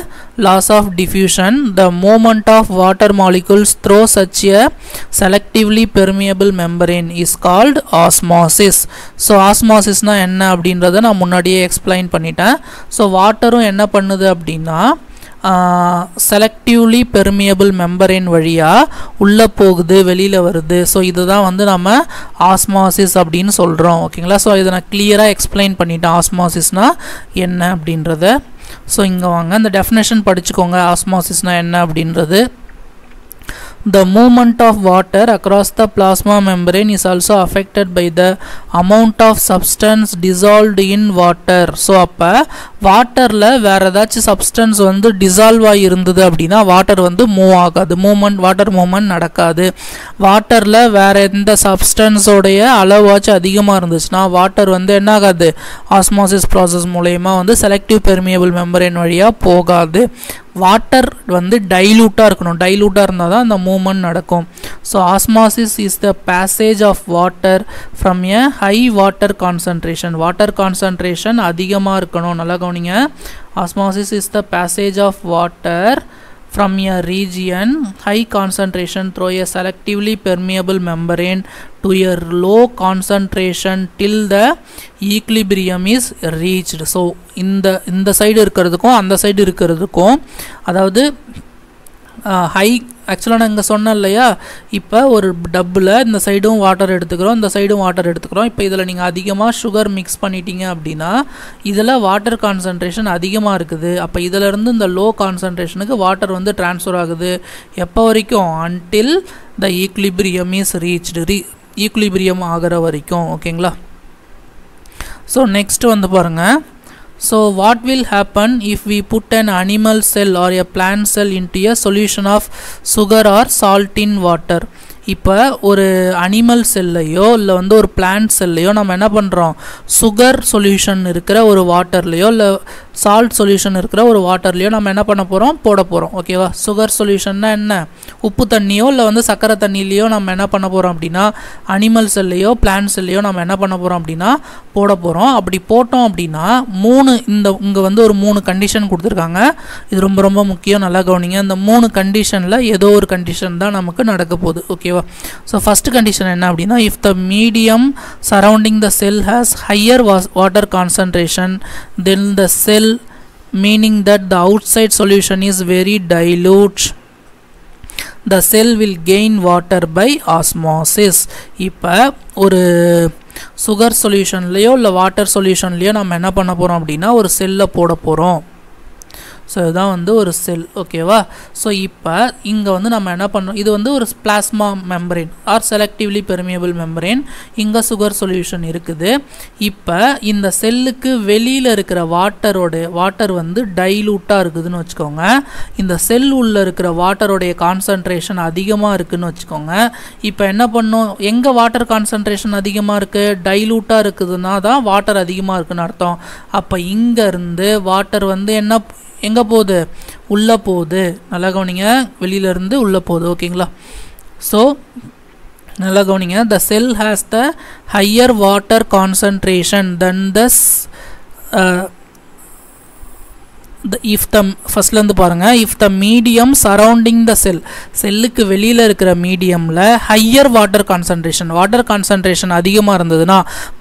laws of diffusion. The movement of water molecules through such a selectively permeable membrane is called osmosis. So osmosis na enna அப்படின்றத நான் முன்னாடியே எக்ஸ்பிளைன் பண்ணிட்டேன். ஸோ வாட்டரும் என்ன பண்ணுது அப்படின்னா செலக்டிவ்லி பெர்மியபிள் மெம்பரேன் வழியாக உள்ளே போகுது, வெளியில் வருது. ஸோ இதுதான் வந்து நம்ம ஆஸ்மாசிஸ் அப்படின்னு சொல்கிறோம். ஓகேங்களா, ஸோ இதை நான் கிளியராக எக்ஸ்பிளைன் பண்ணிட்டேன் ஆஸ்மாசிஸ்னால் என்ன அப்படின்றத. ஸோ இங்கே வாங்க, இந்த டெஃபினேஷன் படிச்சுக்கோங்க. ஆஸ்மாசிஸ்னால் என்ன அப்படின்றது. The movement of water across the plasma membrane is also affected by the amount of substance dissolved in water. So அப்போ வாட்டரில் வேறு ஏதாச்சும் சப்ஸ்டன்ஸ் வந்து டிசால்வ் ஆகி இருந்தது அப்படின்னா வாட்டர் வந்து மூவ் ஆகாது, வாட்டர் மூவ்மெண்ட் நடக்காது. வாட்டரில் வேறு எந்த சப்ஸ்டன்ஸோடைய அளவாச்சும் அதிகமாக இருந்துச்சுன்னா வாட்டர் வந்து என்ன ஆகாது, ஆஸ்மாசிஸ் ப்ராசஸ் மூலயமா வந்து செலக்டிவ் பெர்மியபிள் மெம்பரேன் வழியாக போகாது. வாட்டர் வந்து டைலூட்டாக இருக்கணும், டைலூட்டாக இருந்தால் தான் அந்த மூவ்மெண்ட் நடக்கும். So osmosis is the passage of water from a high water concentration. Water concentration அதிகமாக இருக்கணும், நல்லா கவனிங்க. Osmosis is the passage of water from a region high concentration through a selectively permeable membrane to a low concentration till the equilibrium is reached. So இந்த side இருக்கிறதுக்கும் அந்த side இருக்கிறதுக்கும், அதாவது high ஆக்சுவலாக நான் இங்கே சொன்னேன் இல்லையா, இப்போ ஒரு டப்பில் இந்த சைடும் வாட்டர் எடுத்துக்கிறோம், இந்த சைடும் வாட்டர் எடுத்துக்கிறோம். இப்போ இதில் நீங்கள் அதிகமாக சுகர் மிக்ஸ் பண்ணிட்டீங்க அப்படின்னா இதில் வாட்டர் கான்சன்ட்ரேஷன் அதிகமாக இருக்குது. அப்போ இதிலேருந்து இந்த லோ கான்சன்ட்ரேஷனுக்கு வாட்டர் வந்து ட்ரான்ஸ்ஃபர் ஆகுது. எப்போ வரைக்கும்? Until the equilibrium is reached, equilibrium ஆகிற வரைக்கும். ஓகேங்களா? ஸோ நெக்ஸ்ட் வந்து பாருங்கள். So what will happen if we put an animal cell or a plant cell into a solution of sugar or salt in water? இப்போ ஒரு animal செல்லையோ இல்லை வந்து ஒரு பிளான்ட் செல்லையோ நம்ம என்ன பண்ணுறோம், சுகர் சொல்யூஷன் இருக்கிற ஒரு வாட்டர்லையோ இல்லை சால்ட் சொல்யூஷன் இருக்கிற ஒரு வாட்டர்லையோ நம்ம என்ன பண்ண போகிறோம், போட போகிறோம். ஓகேவா? சுகர் சொல்யூஷன்னா என்ன, உப்பு தண்ணியோ இல்லை வந்து சக்கரை தண்ணிலையோ நம்ம என்ன பண்ண போகிறோம் அப்படின்னா அனிமல் செல்லையோ பிளான்ட் செல்லையோ நம்ம என்ன பண்ண போகிறோம் அப்படின்னா போட போகிறோம். அப்படி போட்டோம் அப்படின்னா இங்கே வந்து ஒரு 3 கண்டிஷன் கொடுத்துருக்காங்க. இது ரொம்ப ரொம்ப முக்கியம், நல்லா கவனிங்க. இந்த 3 கண்டிஷனில் ஏதோ ஒரு கண்டிஷன் தான் நமக்கு நடக்க போகுது. ஓகேவா? So first condition என்ன அப்படின்னா, if the medium surrounding the cell has higher water concentration than the cell, meaning that the outside solution is very dilute, the cell will gain water by osmosis. இப்போ ஒரு sugar சொல்யூஷன்லையோ இல்லை water சொல்யூஷன்லையோ நம்ம என்ன பண்ண போகிறோம் அப்படின்னா ஒரு செல்லை போட போகிறோம். ஸோ இதுதான் வந்து ஒரு செல். ஓகேவா? ஸோ இப்போ இங்கே வந்து நம்ம என்ன பண்ணோம், இது வந்து ஒரு plasma membrane or selectively permeable membrane. இங்கே சுகர் சொல்யூஷன் இருக்குது. இப்போ இந்த செல்லுக்கு வெளியில் இருக்கிற வாட்டர் வந்து டைலூட்டாக இருக்குதுன்னு வச்சுக்கோங்க. இந்த செல் உள்ளே இருக்கிற வாட்டருடைய கான்சன்ட்ரேஷன் அதிகமாக இருக்குதுன்னு வச்சுக்கோங்க. இப்போ என்ன பண்ணும், எங்கே வாட்டர் கான்சன்ட்ரேஷன் அதிகமாக இருக்குது, டைலூட்டாக இருக்குதுன்னா தான் வாட்டர் அதிகமாக இருக்குதுன்னு அர்த்தம். அப்போ இங்கேருந்து வாட்டர் வந்து எங்கே போகுது, உள்ளே போகுது. நல்லா கவனிங்க, வெளியிலேருந்து உள்ளே போகுது. ஓகேங்களா? ஸோ நல்லா கவனிங்க. The cell has the higher water concentration then ஃபர்ஸ்ட்லேருந்து பாருங்கள். If the medium surrounding the செல்லுக்கு வெளியில் இருக்கிற மீடியமில் ஹையர் வாட்டர் கான்சன்ட்ரேஷன் அதிகமாக இருந்ததுன்னா,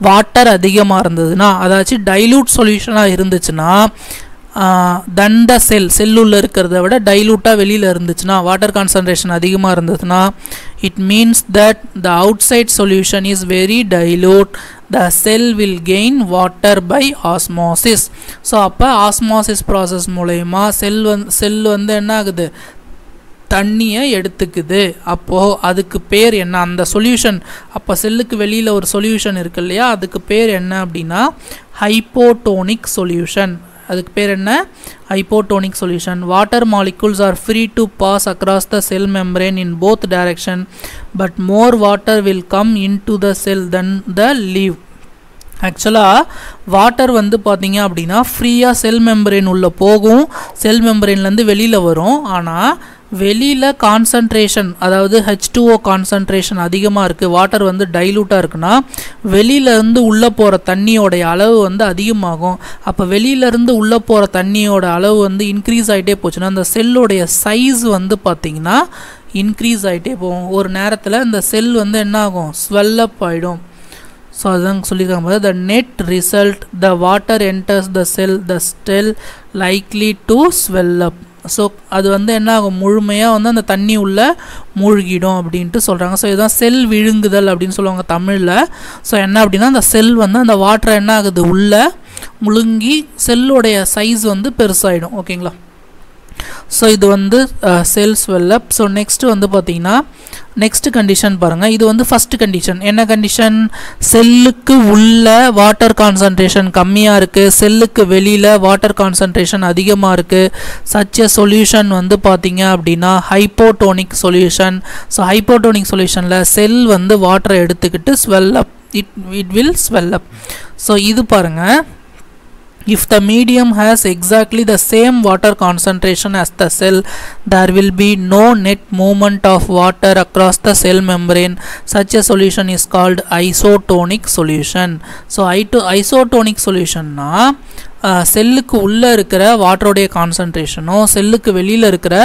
வாட்டர் அதிகமாக இருந்ததுன்னா, அதாச்சும் டைலூட் சொல்யூஷனாக இருந்துச்சுன்னா, தன் த செல்லுள்ள இருக்கிறத விட டைலூட்டாக வெளியில் இருந்துச்சுன்னா, வாட்டர் கான்சன்ட்ரேஷன் அதிகமாக இருந்ததுன்னா, it means that the outside solution is very dilute, the cell will gain water by osmosis. So அப்போ ஆஸ்மோசிஸ் ப்ராசஸ் மூலயமா செல் வந்து என்ன ஆகுது, தண்ணியை எடுத்துக்குது. அப்போது அதுக்கு பேர் என்ன, அந்த சொல்யூஷன், அப்போ செல்லுக்கு வெளியில் ஒரு சொல்யூஷன் இருக்கு இல்லையா, அதுக்கு பேர் என்ன அப்படின்னா ஹைப்போடோனிக் சொல்யூஷன். அதுக்கு பேர் என்ன, hypotonic solution. Water molecules are free to pass across the cell membrane in both direction, but more water will come into the cell than the leave. ஆக்சுவலாக வாட்டர் வந்து பார்த்தீங்க அப்படின்னா ஃப்ரீயாக செல் மெம்பரேன் உள்ளே போகும், செல் மெம்பரேன்லேருந்து வெளியில் வரும். ஆனால் வெளியில் கான்சன்ட்ரேஷன், அதாவது H2O கான்சன்ட்ரேஷன் அதிகமாக இருக்குது, வாட்டர் வந்து டைலூட்டாக இருக்குன்னா வெளியிலேருந்து உள்ளே போகிற தண்ணியோடைய அளவு வந்து அதிகமாகும். அப்போ வெளியிலேருந்து உள்ளே போகிற தண்ணியோட அளவு வந்து இன்க்ரீஸ் ஆகிட்டே போச்சுன்னா அந்த செல்லுடைய சைஸ் வந்து பார்த்திங்கன்னா இன்க்ரீஸ் ஆகிட்டே போகும். ஒரு நேரத்தில் இந்த செல் வந்து என்ன ஆகும், ஸ்வெல்லப் ஆகிடும். ஸோ அதுதான் சொல்லியிருக்காங்க, the net result the water enters the cell likely to swell up. So அது வந்து என்ன ஆகும், முழுமையாக வந்து அந்த தண்ணி உள்ளே மூழ்கிடும் அப்படின்ட்டு சொல்கிறாங்க. ஸோ இதுதான் செல் விழுங்குதல் அப்படின்னு சொல்லுவாங்க தமிழில். ஸோ என்ன அப்படின்னா அந்த செல் வந்து அந்த வாட்டரை என்ன ஆகுது, உள்ளே முழுங்கி செல்லுடைய சைஸ் வந்து பெருசாகிடும். ஓகேங்களா? ஸோ இது வந்து செல் ஸ்வெல்லப். ஸோ நெக்ஸ்ட்டு வந்து பார்த்திங்கன்னா நெக்ஸ்ட் கண்டிஷன் பாருங்கள். இது வந்து ஃபஸ்ட் கண்டிஷன். என்ன கண்டிஷன், செல்லுக்கு உள்ள வாட்டர் கான்சன்ட்ரேஷன் கம்மியாக இருக்குது, செல்லுக்கு வெளியில் வாட்டர் கான்சன்ட்ரேஷன் அதிகமாக இருக்குது. சச் எ சொல்யூஷன் வந்து பார்த்திங்க அப்படின்னா ஹைப்போடோனிக் சொல்யூஷன். ஸோ ஹைப்போடோனிக் சொல்யூஷனில் செல் வந்து வாட்டரை எடுத்துக்கிட்டு ஸ்வெல்லப், இட் வில் ஸ்வெல்லப். ஸோ இது பாருங்கள், if the medium has exactly the same water concentration as the cell, there will be no net movement of water across the cell membrane. Such a solution is called isotonic solution. So isotonic solution na செல்லுக்கு உள்ளே இருக்கிற வாட்டரோடைய கான்சன்ட்ரேஷனோ செல்லுக்கு வெளியில் இருக்கிற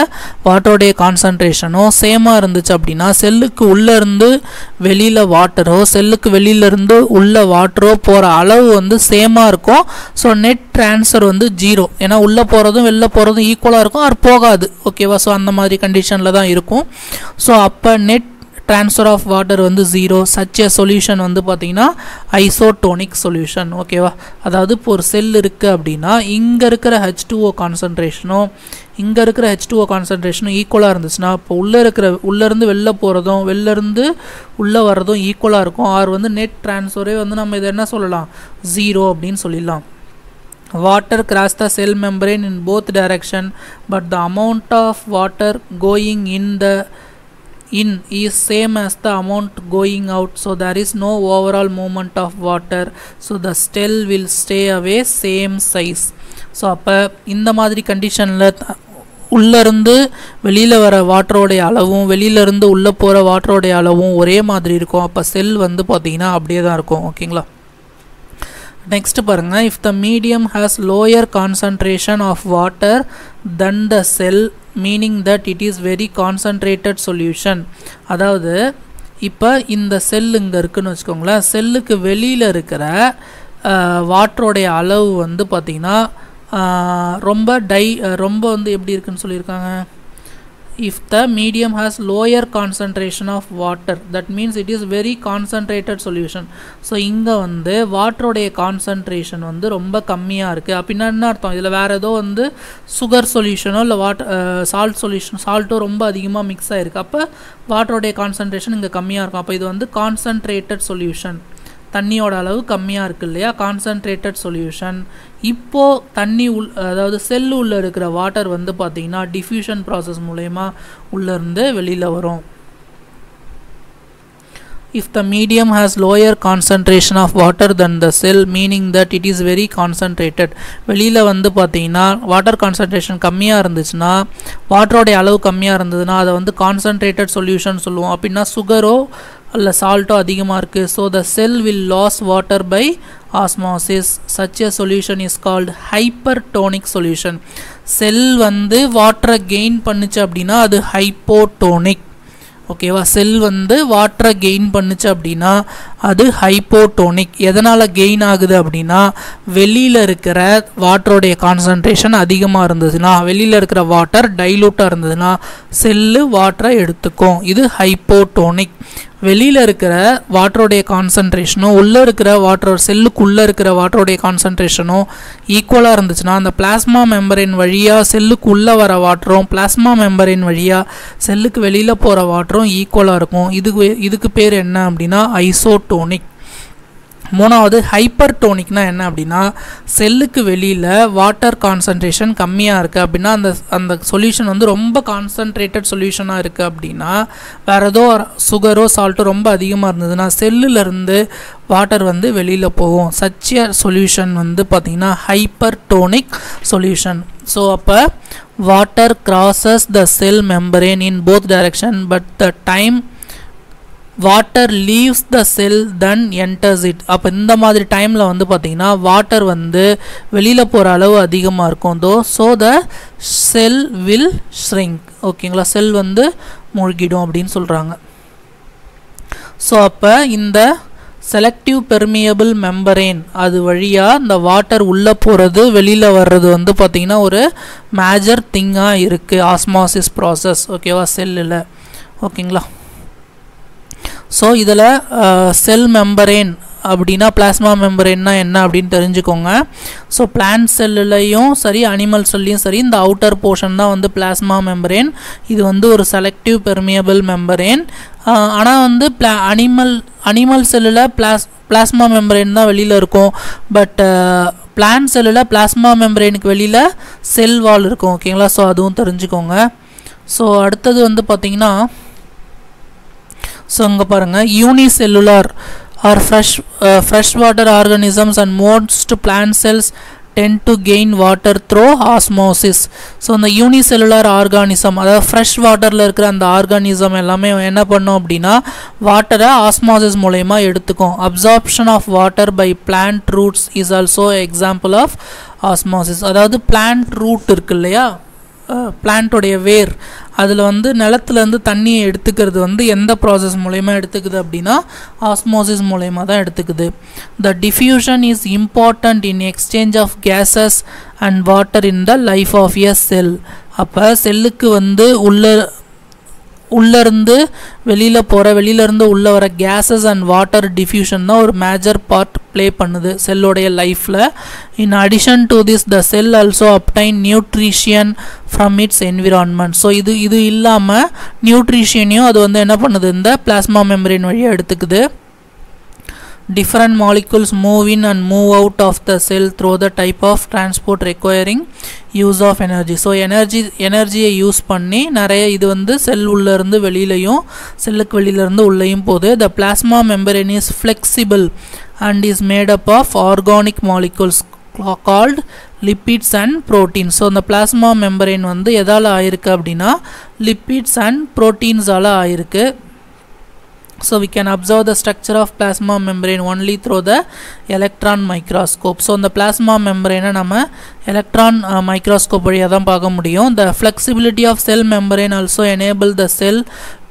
வாட்டரோடைய கான்சன்ட்ரேஷனோ சேமாக இருந்துச்சு அப்படின்னா செல்லுக்கு உள்ளேருந்து வெளியில் வாட்டரோ செல்லுக்கு வெளியிலேருந்து உள்ள வாட்டரோ போகிற அளவு வந்து சேமாக இருக்கும். ஸோ நெட் ட்ரான்ஸ்ஃபர் வந்து 0, ஏன்னா உள்ளே போகிறதும் வெளில போகிறதும் ஈக்குவலாக இருக்கும், அது போகாது. ஓகேவா? ஸோ அந்த மாதிரி கண்டிஷனில் தான் இருக்கும். ஸோ அப்போ நெட் ட்ரான்ஸ்ஃபர் ஆஃப் வாட்டர் வந்து 0. சச் எ சொல்யூஷன் வந்து பார்த்திங்கன்னா ஐசோடோனிக் சொல்யூஷன். ஓகேவா? அதாவது இப்போ ஒரு செல் இருக்குது அப்படின்னா இங்கே இருக்கிற H2O கான்சன்ட்ரேஷனும் இங்கே இருக்கிற H2O கான்சன்ட்ரேஷனும் ஈக்குவலாக இருந்துச்சுன்னா இப்போ உள்ளேருந்து வெளில போகிறதும் வெளிலேருந்து உள்ளே வர்றதும் ஈக்குவலாக இருக்கும். ஆர் வந்து நெட் ட்ரான்ஸ்ஃபரே வந்து நம்ம இதை என்ன சொல்லலாம், 0 அப்படின்னு சொல்லிடலாம். Water cross the cell membrane in both direction, but the amount of water going in is same as the amount going out, so there is no overall movement of water, so the cell will stay away same size. So அப்போ இந்த மாதிரி கண்டிஷனில் உள்ளேருந்து வெளியில் வர வாட்டரோடைய அளவும் வெளியிலேருந்து உள்ளே போகிற வாட்டரோடைய அளவும் ஒரே மாதிரி இருக்கும். அப்போ செல் வந்து பார்த்திங்கன்னா அப்படியே தான் இருக்கும். ஓகேங்களா? Next பாருங்க, if the medium has lower concentration of water than the cell, meaning that it is very concentrated solution. அதாவது இப்போ இந்த செல் இங்கே இருக்குன்னு வச்சுக்கோங்களேன், செல்லுக்கு வெளியில் இருக்கிற வாட்டரோடைய அளவு வந்து பார்த்திங்கன்னா ரொம்ப வந்து எப்படி இருக்குன்னு சொல்லியிருக்காங்க. If the medium has lower concentration of water, that means it is very concentrated solution. So இங்கே வந்து வாட்டருடைய கான்சன்ட்ரேஷன் வந்து ரொம்ப கம்மியாக இருக்குது அப்படின்னா என்ன அர்த்தம், இதில் வேறு ஏதோ வந்து சுகர் சொல்யூஷனோ இல்லை சால்ட்டோ ரொம்ப அதிகமாக மிக்ஸ் ஆகிருக்கு. அப்போ வாட்டருடைய கான்சன்ட்ரேஷன் இங்கே கம்மியாக இருக்கும். அப்போ இது வந்து கான்சன்ட்ரேட்டட் சொல்யூஷன், தண்ணியோட அளவு கம்மியாக இருக்குது இல்லையா, கான்சன்ட்ரேட்டட் சொல்யூஷன். இப்போது தண்ணி அதாவது செல்லு உள்ளே இருக்கிற வாட்டர் வந்து பார்த்திங்கன்னா டிஃப்யூஷன் ப்ராசஸ் மூலயமா உள்ளேருந்து வெளியில் வரும். If the medium has lower concentration of water than the cell, meaning that it is very concentrated. வெளியில் வந்து பார்த்திங்கன்னா வாட்டர் கான்சன்ட்ரேஷன் கம்மியாக இருந்துச்சுன்னா, வாட்டரோடைய அளவு கம்மியாக இருந்ததுன்னா அதை வந்து கான்சன்ட்ரேட்டட் சொல்யூஷன் சொல்லுவோம். அப்படின்னா சுகரோ இல்லை சால்ட்டோ அதிகமாக இருக்குது. So the cell will lose water by osmosis. Such a solution is called hypertonic solution. Cell வந்து வாட்டரை கெயின் பண்ணுச்சு அப்படின்னா அது ஹைப்போடோனிக். ஓகேவா? செல் வந்து வாட்டரை கெயின் பண்ணுச்சு அப்படின்னா அது ஹைப்போடோனிக். எதனால் கெயின் ஆகுது அப்படின்னா வெளியில் இருக்கிற வாட்டரோடைய கான்சன்ட்ரேஷன் அதிகமாக இருந்ததுன்னா, வெளியில் இருக்கிற வாட்டர் டைலூட்டாக இருந்ததுன்னா செல்லு வாட்டரை எடுத்துக்கும். இது ஹைப்போடோனிக். வெளியில் இருக்கிற வாட்டரோடைய கான்சன்ட்ரேஷனும் உள்ளே இருக்கிற செல்லுக்குள்ளே இருக்கிற வாட்டரோடைய கான்சன்ட்ரேஷனும் ஈக்குவலாக இருந்துச்சுன்னா அந்த பிளாஸ்மா மெம்பரேன் வழியாக செல்லுக்கு உள்ளே வர வாட்டரும் பிளாஸ்மா மெம்பரேன் வழியாக செல்லுக்கு வெளியில் போகிற வாட்டரும் ஈக்குவலாக இருக்கும். இதுக்கு பேர் என்ன அப்படின்னா ஐசோடோனிக். மூணாவது ஹைப்பர்டோனிக்னா என்ன அப்படின்னா செல்லுக்கு வெளியில் வாட்டர் கான்சன்ட்ரேஷன் கம்மியாக இருக்குது அப்படின்னா அந்த சொல்யூஷன் வந்து ரொம்ப கான்சன்ட்ரேட்டட் சொல்யூஷனாக இருக்குது அப்படின்னா வேறு ஏதோ சுகரோ சால்ட்டோ ரொம்ப அதிகமாக இருந்ததுன்னா செல்லுலேருந்து வாட்டர் வந்து வெளியில் போகும். சச் எ சொல்யூஷன் வந்து பார்த்திங்கன்னா ஹைப்பர்டோனிக் சொல்யூஷன். ஸோ அப்போ water crosses the cell membrane in both direction, but the time water leaves the cell than enters it. அப்போ இந்த மாதிரி டைமில் வந்து பார்த்திங்கன்னா வாட்டர் வந்து வெளியில் போகிற அளவு அதிகமாக இருக்கும். So the cell will shrink. ஓகேங்களா? செல் வந்து மூழ்கிடும் அப்படின்னு சொல்கிறாங்க. ஸோ அப்போ இந்த செலக்டிவ் பெர்மியபிள் மெம்பரேன் அது வழியாக இந்த வாட்டர் உள்ளே போகிறது வெளியில் வர்றது வந்து பார்த்திங்கன்னா ஒரு மேஜர் திங்காக இருக்குது ஆஸ்மாசிஸ் ப்ராசஸ். ஓகேவா? செல்லில். ஓகேங்களா? ஸோ இதில் செல் மெம்பரேன் அப்படின்னா பிளாஸ்மா மெம்பரேன்னா என்ன அப்படின்னு தெரிஞ்சுக்கோங்க. ஸோ பிளான்ட் செல்லுலையும் சரி அனிமல் செல்லையும் சரி இந்த அவுட்டர் போர்ஷன் தான் வந்து பிளாஸ்மா மெம்பரேன். இது வந்து ஒரு செலக்டிவ் பெர்மியபிள் மெம்பரேன். ஆனால் வந்து அனிமல் செல்லில் பிளாஸ்மா மெம்பரேன் தான் வெளியில் இருக்கும். பட் பிளான்ட் செல்லில் பிளாஸ்மா மெம்பரேனுக்கு வெளியில் செல் வால் இருக்கும். ஓகேங்களா? ஸோ அதுவும் தெரிஞ்சுக்கோங்க. ஸோ அடுத்தது வந்து பார்த்திங்கன்னா ஸோ இங்கே பாருங்கள், unicellular or fresh water organisms and most plant cells tend to gain water through osmosis. So இந்த யூனிசெல்லுலார் ஆர்கானிசம், அதாவது ஃப்ரெஷ் வாட்டரில் இருக்கிற அந்த ஆர்கானிசம் எல்லாமே என்ன பண்ணும் அப்படின்னா வாட்டரை ஆஸ்மாசிஸ் மூலயமா எடுத்துக்கும். Absorption of water by plant roots is also example of osmosis. அதாவது பிளான்ட் ரூட் இருக்கு இல்லையா, பிளான்ட்டோடைய வேர், அதில் வந்து நிலத்துலேருந்து தண்ணியை எடுத்துக்கிறது வந்து எந்த ப்ராசஸ் மூலயமா எடுத்துக்குது அப்படின்னா ஆஸ்மோசிஸ் மூலயமா தான் எடுத்துக்குது. The diffusion is important in exchange of gases and water in the life of a cell. அப்போ செல்லுக்கு வந்து உள்ளேருந்து வெளியில் போகிற, வெளியிலேருந்து உள்ளே வர கேஸஸ் அண்ட் வாட்டர் டிஃப்யூஷன் தான் ஒரு மேஜர் பார்ட் ப்ளே பண்ணுது செல்லோடைய லைஃப்பில். In addition to this the sell also obtained nutrition from its environment. So இது இல்லாமல் நியூட்ரிஷியனையும் அது வந்து என்ன பண்ணுது, இந்த பிளாஸ்மா மெம்பரேன் வழியாக எடுத்துக்குது. Different molecules move in and move out of the cell through the type of transport requiring use of energy. So எனர்ஜியை யூஸ் பண்ணி நிறைய இது வந்து செல் உள்ளேருந்து வெளியிலையும் செல்லுக்கு வெளியிலேருந்து உள்ளேயும் போகுது. The plasma membrane is flexible and is made up of organic molecules called lipids and proteins. So இந்த பிளாஸ்மா மெம்பரேன் வந்து எதால் ஆயிருக்கு அப்படின்னா லிப்பிட்ஸ் அண்ட் ப்ரோட்டீன்ஸால் ஆயிருக்கு. So we can observe the structure of plasma membrane only through the electron microscope. So இந்த plasma membrane நம்ம electron microscope வழியாக தான் பார்க்க முடியும். The flexibility of cell membrane also enable the cell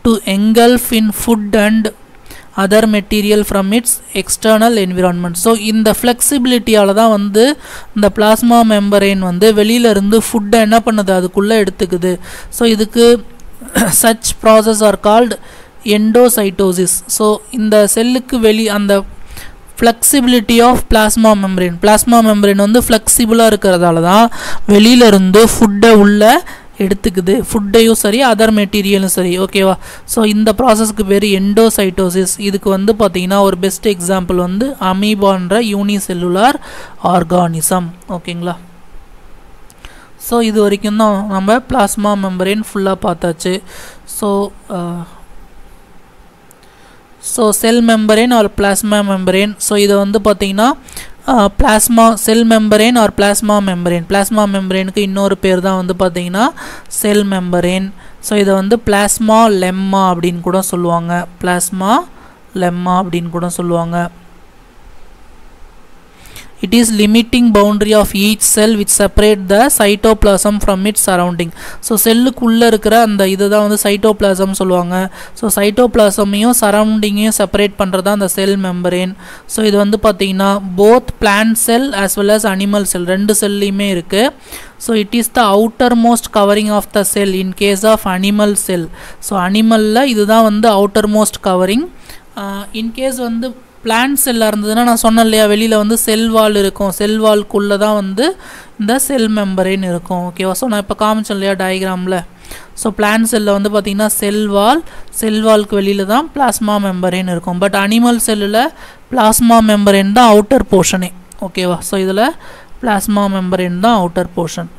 to engulf in food and other material from its external environment. So இந்த flexibilityயால தான் வந்து இந்த plasma membrane வந்து வெளியிலிருந்து ஃபுட்டை என்ன பண்ணுது, அதுக்குள்ளே எடுத்துக்குது. ஸோ இதுக்கு such process are called endocytosis. So இந்த செல்லுக்கு அந்த ஃப்ளெக்சிபிலிட்டி ஆஃப் பிளாஸ்மா மெம்பரேன் வந்து ஃப்ளெக்சிபிளாக இருக்கிறதால தான் வெளியிலேருந்து ஃபுட்டை உள்ளே எடுத்துக்குது, ஃபுட்டையும் சரி அதர் மெட்டீரியலும் சரி. ஓகேவா? ஸோ இந்த ப்ராசஸ்க்கு பேர் எண்டோசைட்டோசிஸ். இதுக்கு வந்து பார்த்திங்கன்னா ஒரு பெஸ்ட் எக்ஸாம்பிள் வந்து அமீபான்ற யூனிசெல்லுலார் ஆர்கானிசம். ஓகேங்களா? ஸோ இது வரைக்கும் தான் நம்ம பிளாஸ்மா மெம்பரேன் ஃபுல்லாக பார்த்தாச்சு. So cell membrane or plasma membrane. So இதை வந்து பார்த்திங்கன்னா plasma cell membrane or plasma மெம்பரேனுக்கு இன்னொரு பேர் தான் வந்து பார்த்திங்கன்னா செல் மெம்பரேன். ஸோ இதை வந்து பிளாஸ்மா லெம்மா அப்படின்னு கூட சொல்லுவாங்க. It is limiting boundary of each cell which separate the cytoplasm from its surrounding. So செல்லுக்குள்ளே இருக்கிற அந்த இதை தான் வந்து சைட்டோபிளாசம் சொல்லுவாங்க. ஸோ சைட்டோபிளாசமையும் சரௌண்டிங்கையும் செப்பரேட் பண்ணுறது தான் அந்த செல் மெம்பரேன். ஸோ இது வந்து பார்த்திங்கன்னா both plant cell as well as animal cell ரெண்டு செல்லையுமே இருக்குது. So it is the outermost covering of the cell in case of animal cell. So அனிமலில் இதுதான் வந்து அவுட்டர் மோஸ்ட் கவரிங். இன்கேஸ் வந்து பிளான்ட் செல்லாக இருந்ததுன்னா நான் சொன்னேன் இல்லையா, வெளியில் வந்து செல் வால் இருக்கும், செல் வால்குள்ளே தான் வந்து இந்த செல் மெம்பரேன் இருக்கும். ஓகேவா? ஸோ நான் இப்போ காமிச்சேன் இல்லையா டயக்ராமில். ஸோ பிளான்ட் செல்லில் வந்து பார்த்திங்கன்னா செல் வால்க்கு வெளியில் தான் பிளாஸ்மா மெம்பரேன் இருக்கும். பட் அனிமல் செல்லில் பிளாஸ்மா மெம்பரேன் தான் அவுட்டர் போர்ஷனே. ஓகேவா? ஸோ இதில் பிளாஸ்மா மெம்பரேன் தான் outer portion.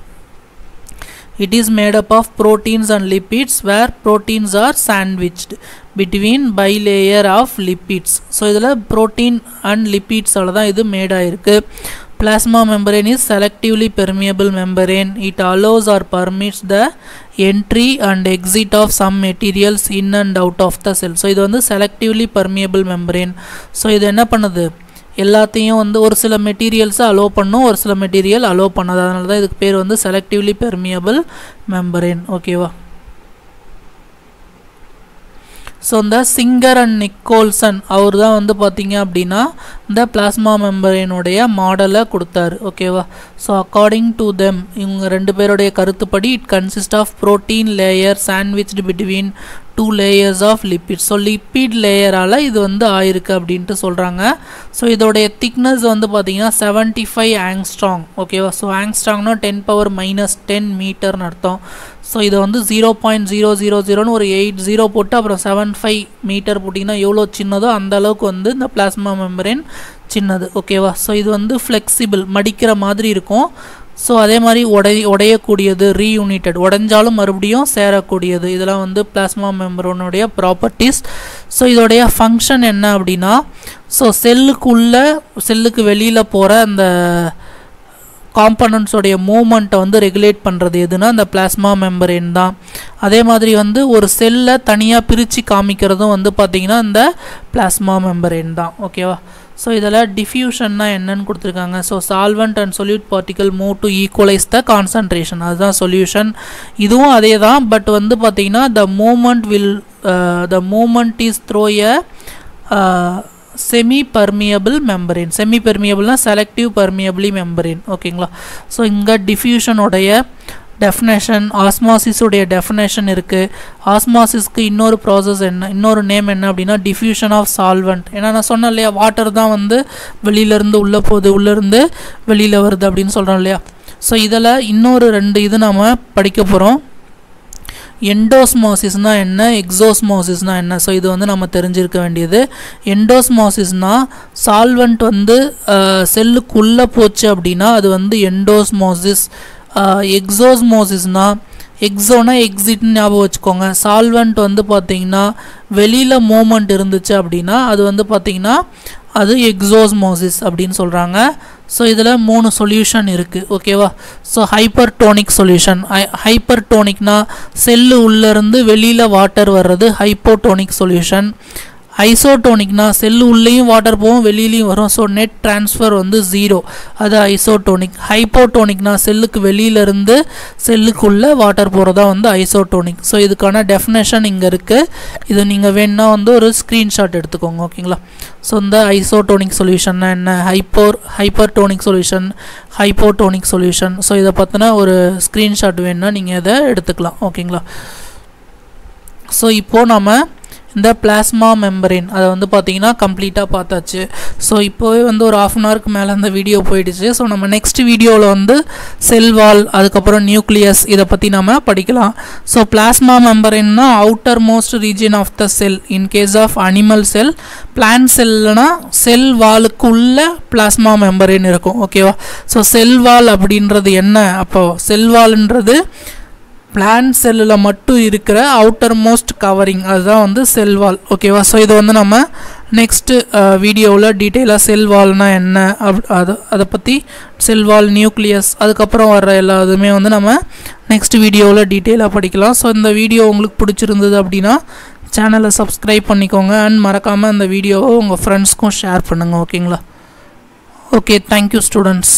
It is made up of proteins and lipids where proteins are sandwiched between bilayer of lipids. So இதில் protein and lipids தான் இது mat ஆயிருக்கு. Plasma membrane is selectively permeable membrane. It allows or permits the entry and exit of some materials in and out of the cell. So இது வந்து selectively permeable membrane. So இது என்ன பண்ணுது, எல்லாத்தையும் வந்து ஒரு சில மெட்டீரியல்ஸை அலோவ் பண்ணும், ஒரு சில மெட்டீரியல் அலோவ் பண்ணாது. அதனால தான் இதுக்கு பேர் வந்து செலக்டிவ்லி பெர்மியபிள் மெம்பரேன். ஓகேவா? ஸோ இந்த சிங்கர் அண்ட் நிக்கோல்சன் அவர் தான் வந்து பார்த்திங்க அப்படின்னா இந்த பிளாஸ்மா மெம்பரேனுடைய மாடலை கொடுத்தாரு. ஓகேவா? ஸோ அக்கார்டிங் டு தெம் இவங்க ரெண்டு பேருடைய கருத்துப்படி it consist of protein layer sandwiched between 2 layers of lipids. ஸோ லிப்பிட் லேயரால் இது வந்து ஆயிருக்கு அப்படின்ட்டு சொல்கிறாங்க. ஸோ இதோடைய திக்னஸ் வந்து பார்த்திங்கன்னா 75 ஆங்ஸ்ட்ராங். ஓகேவா? ஸோ ஆங்ஸ்ட்ராங்னா 10⁻⁻10 மீட்டர்னு அர்த்தம். ஸோ இதை வந்து 0.000 ஒரு 80 போட்டு அப்புறம் 75 மீட்டர் போட்டிங்கன்னா எவ்வளோ சின்னதோ அந்த அளவுக்கு வந்து இந்த பிளாஸ்மா மெம்பரேன் சின்னது. ஓகேவா? ஸோ இது வந்து ஃப்ளெக்சிபிள், மடிக்கிற மாதிரி இருக்கும். ஸோ அதே மாதிரி உடையக்கூடியது, ரீயூனிட்டட், உடைஞ்சாலும் மறுபடியும் சேரக்கூடியது. இதெல்லாம் வந்து பிளாஸ்மா மெம்பரேனுடைய ப்ராப்பர்ட்டிஸ். ஸோ இதோடைய ஃபங்க்ஷன் என்ன அப்படின்னா, ஸோ செல்லுக்கு வெளியில் போகிற அந்த காம்பனன்ட்ஸோடைய மூவ்மெண்ட்டை வந்து ரெகுலேட் பண்ணுறது எதுனா அந்த பிளாஸ்மா மெம்பரேன் தான். அதே மாதிரி வந்து ஒரு செல்லை தனியாக பிரித்து காமிக்கிறதும் வந்து பார்த்திங்கன்னா இந்த பிளாஸ்மா மெம்பரேன் தான். ஓகேவா? ஸோ இதில் டிஃப்யூஷன்னா என்னன்னு கொடுத்துருக்காங்க. So solvent and solute particle move to equalize the concentration, அதுதான் சொல்யூஷன். இதுவும் அதே தான், பட் வந்து பார்த்திங்கன்னா the movement is through a semi permeable membrane. Semi பெர்மியபிள்னா செலக்டிவ் பர்மியபிளி மெம்பரேன். ஓகேங்களா? ஸோ இங்கே டிஃப்யூஷனுடைய டெஃபினேஷன், ஆஸ்மாசிஸுடைய டெஃபினேஷன் இருக்குது. ஆஸ்மாசிஸ்க்கு இன்னொரு ப்ராசஸ் என்ன, இன்னொரு நேம் என்ன அப்படின்னா டிஃப்யூஷன் ஆஃப் சால்வெண்ட். ஏன்னா நான் சொன்னேன் இல்லையா, வாட்டர் தான் வந்து வெளியிலேருந்து உள்ளே போகுது, உள்ளேருந்து வெளியில் வருது அப்படின்னு சொல்கிறோம் இல்லையா. ஸோ இதில் இன்னொரு 2 இது நாம் படிக்க போகிறோம். எண்டோஸ்மாசிஸ்னால் என்ன, எக்ஸோஸ்மாசிஸ்னால் என்ன. ஸோ இது வந்து நம்ம தெரிஞ்சிருக்க வேண்டியது. எண்டோஸ்மாசிஸ்னால் சால்வெண்ட் வந்து செல்லுக்குள்ளே போச்சு அப்படின்னா அது வந்து எண்டோஸ்மாசிஸ். எக்ஸோஸ்மோசிஸ்னால் எக்ஸோனா எக்ஸிட்னு ஞாபகம் வச்சுக்கோங்க. சால்வெண்ட் வந்து பார்த்திங்கன்னா வெளியில் மூமெண்ட் இருந்துச்சு அப்படின்னா அது வந்து பார்த்திங்கன்னா அது எக்ஸோஸ்மோசிஸ் அப்படின்னு சொல்கிறாங்க. ஸோ இதில் 3 சொல்யூஷன் இருக்குது. ஓகேவா? So hypertonic solution. ஹைப்பர்டோனிக்னா செல்லு உள்ளேருந்து வெளியில் வாட்டர் வர்றது ஹைப்போடோனிக் சொல்யூஷன். ஐசோடோனிக்னா செல்லு உள்ளேயும் வாட்டர் போகும், வெளியிலையும் வரும். ஸோ நெட் ட்ரான்ஸ்ஃபர் வந்து 0, அது ஐசோடோனிக். ஹைப்போடோனிக்னா செல்லுக்கு வெளியிலேருந்து செல்லுக்குள்ளே வாட்டர் போகிறதா வந்து ஐசோடோனிக். ஸோ இதுக்கான டெஃபினேஷன் இங்கே இருக்குது. இது நீங்கள் வேணுன்னா வந்து ஒரு ஸ்க்ரீன்ஷாட் எடுத்துக்கோங்க. ஓகேங்களா? ஸோ இந்த ஐசோடோனிக் சொல்யூஷன்னா என்ன, hypertonic solution, hypotonic solution. So இதை பற்றின ஒரு ஸ்க்ரீன்ஷாட் வேணுன்னா நீங்கள் இதை எடுத்துக்கலாம். ஓகேங்களா? ஸோ இப்போது நம்ம இந்த பிளாஸ்மா மெம்பரேன் அதை வந்து பார்த்திங்கன்னா கம்ப்ளீட்டாக பார்த்தாச்சு. ஸோ இப்போவே வந்து ஒரு 1/2 hourக்கு மேலே அந்த வீடியோ போயிடுச்சு. ஸோ நம்ம நெக்ஸ்ட் வீடியோவில் வந்து செல் வால், அதுக்கப்புறம் நியூக்ளியஸ், இதை பற்றி நம்ம படிக்கலாம். ஸோ பிளாஸ்மா மெம்பரேன்னா outer most region of the cell. In case of animal cell, plant செல்லுனா செல் வாலுக்குள்ளே பிளாஸ்மா மெம்பரேன் இருக்கும். ஓகேவா? ஸோ செல் வால் அப்படின்றது என்ன, அப்போது செல் வால்ன்றது பிளான்ட் செல்லில் மட்டும் இருக்கிற அவுட்டர் மோஸ்ட் கவரிங், அதுதான் வந்து செல் வால். ஓகேவா? ஸோ இது வந்து நம்ம நெக்ஸ்ட்டு வீடியோவில் டீட்டெயிலாக செல் வால்னா என்ன அதை பற்றி, செல் வால், நியூக்ளியஸ், அதுக்கப்புறம் வர்ற எல்லா இதுவுமே வந்து நம்ம நெக்ஸ்ட் வீடியோவில் டீட்டெயிலாக படிக்கலாம். ஸோ இந்த வீடியோ உங்களுக்கு பிடிச்சிருந்தது அப்படின்னா சேனலை சப்ஸ்கிரைப் பண்ணிக்கோங்க. அண்ட் மறக்காமல் அந்த வீடியோவை உங்கள் ஃப்ரெண்ட்ஸ்க்கும் ஷேர் பண்ணுங்கள். ஓகேங்களா? Okay, thank you students.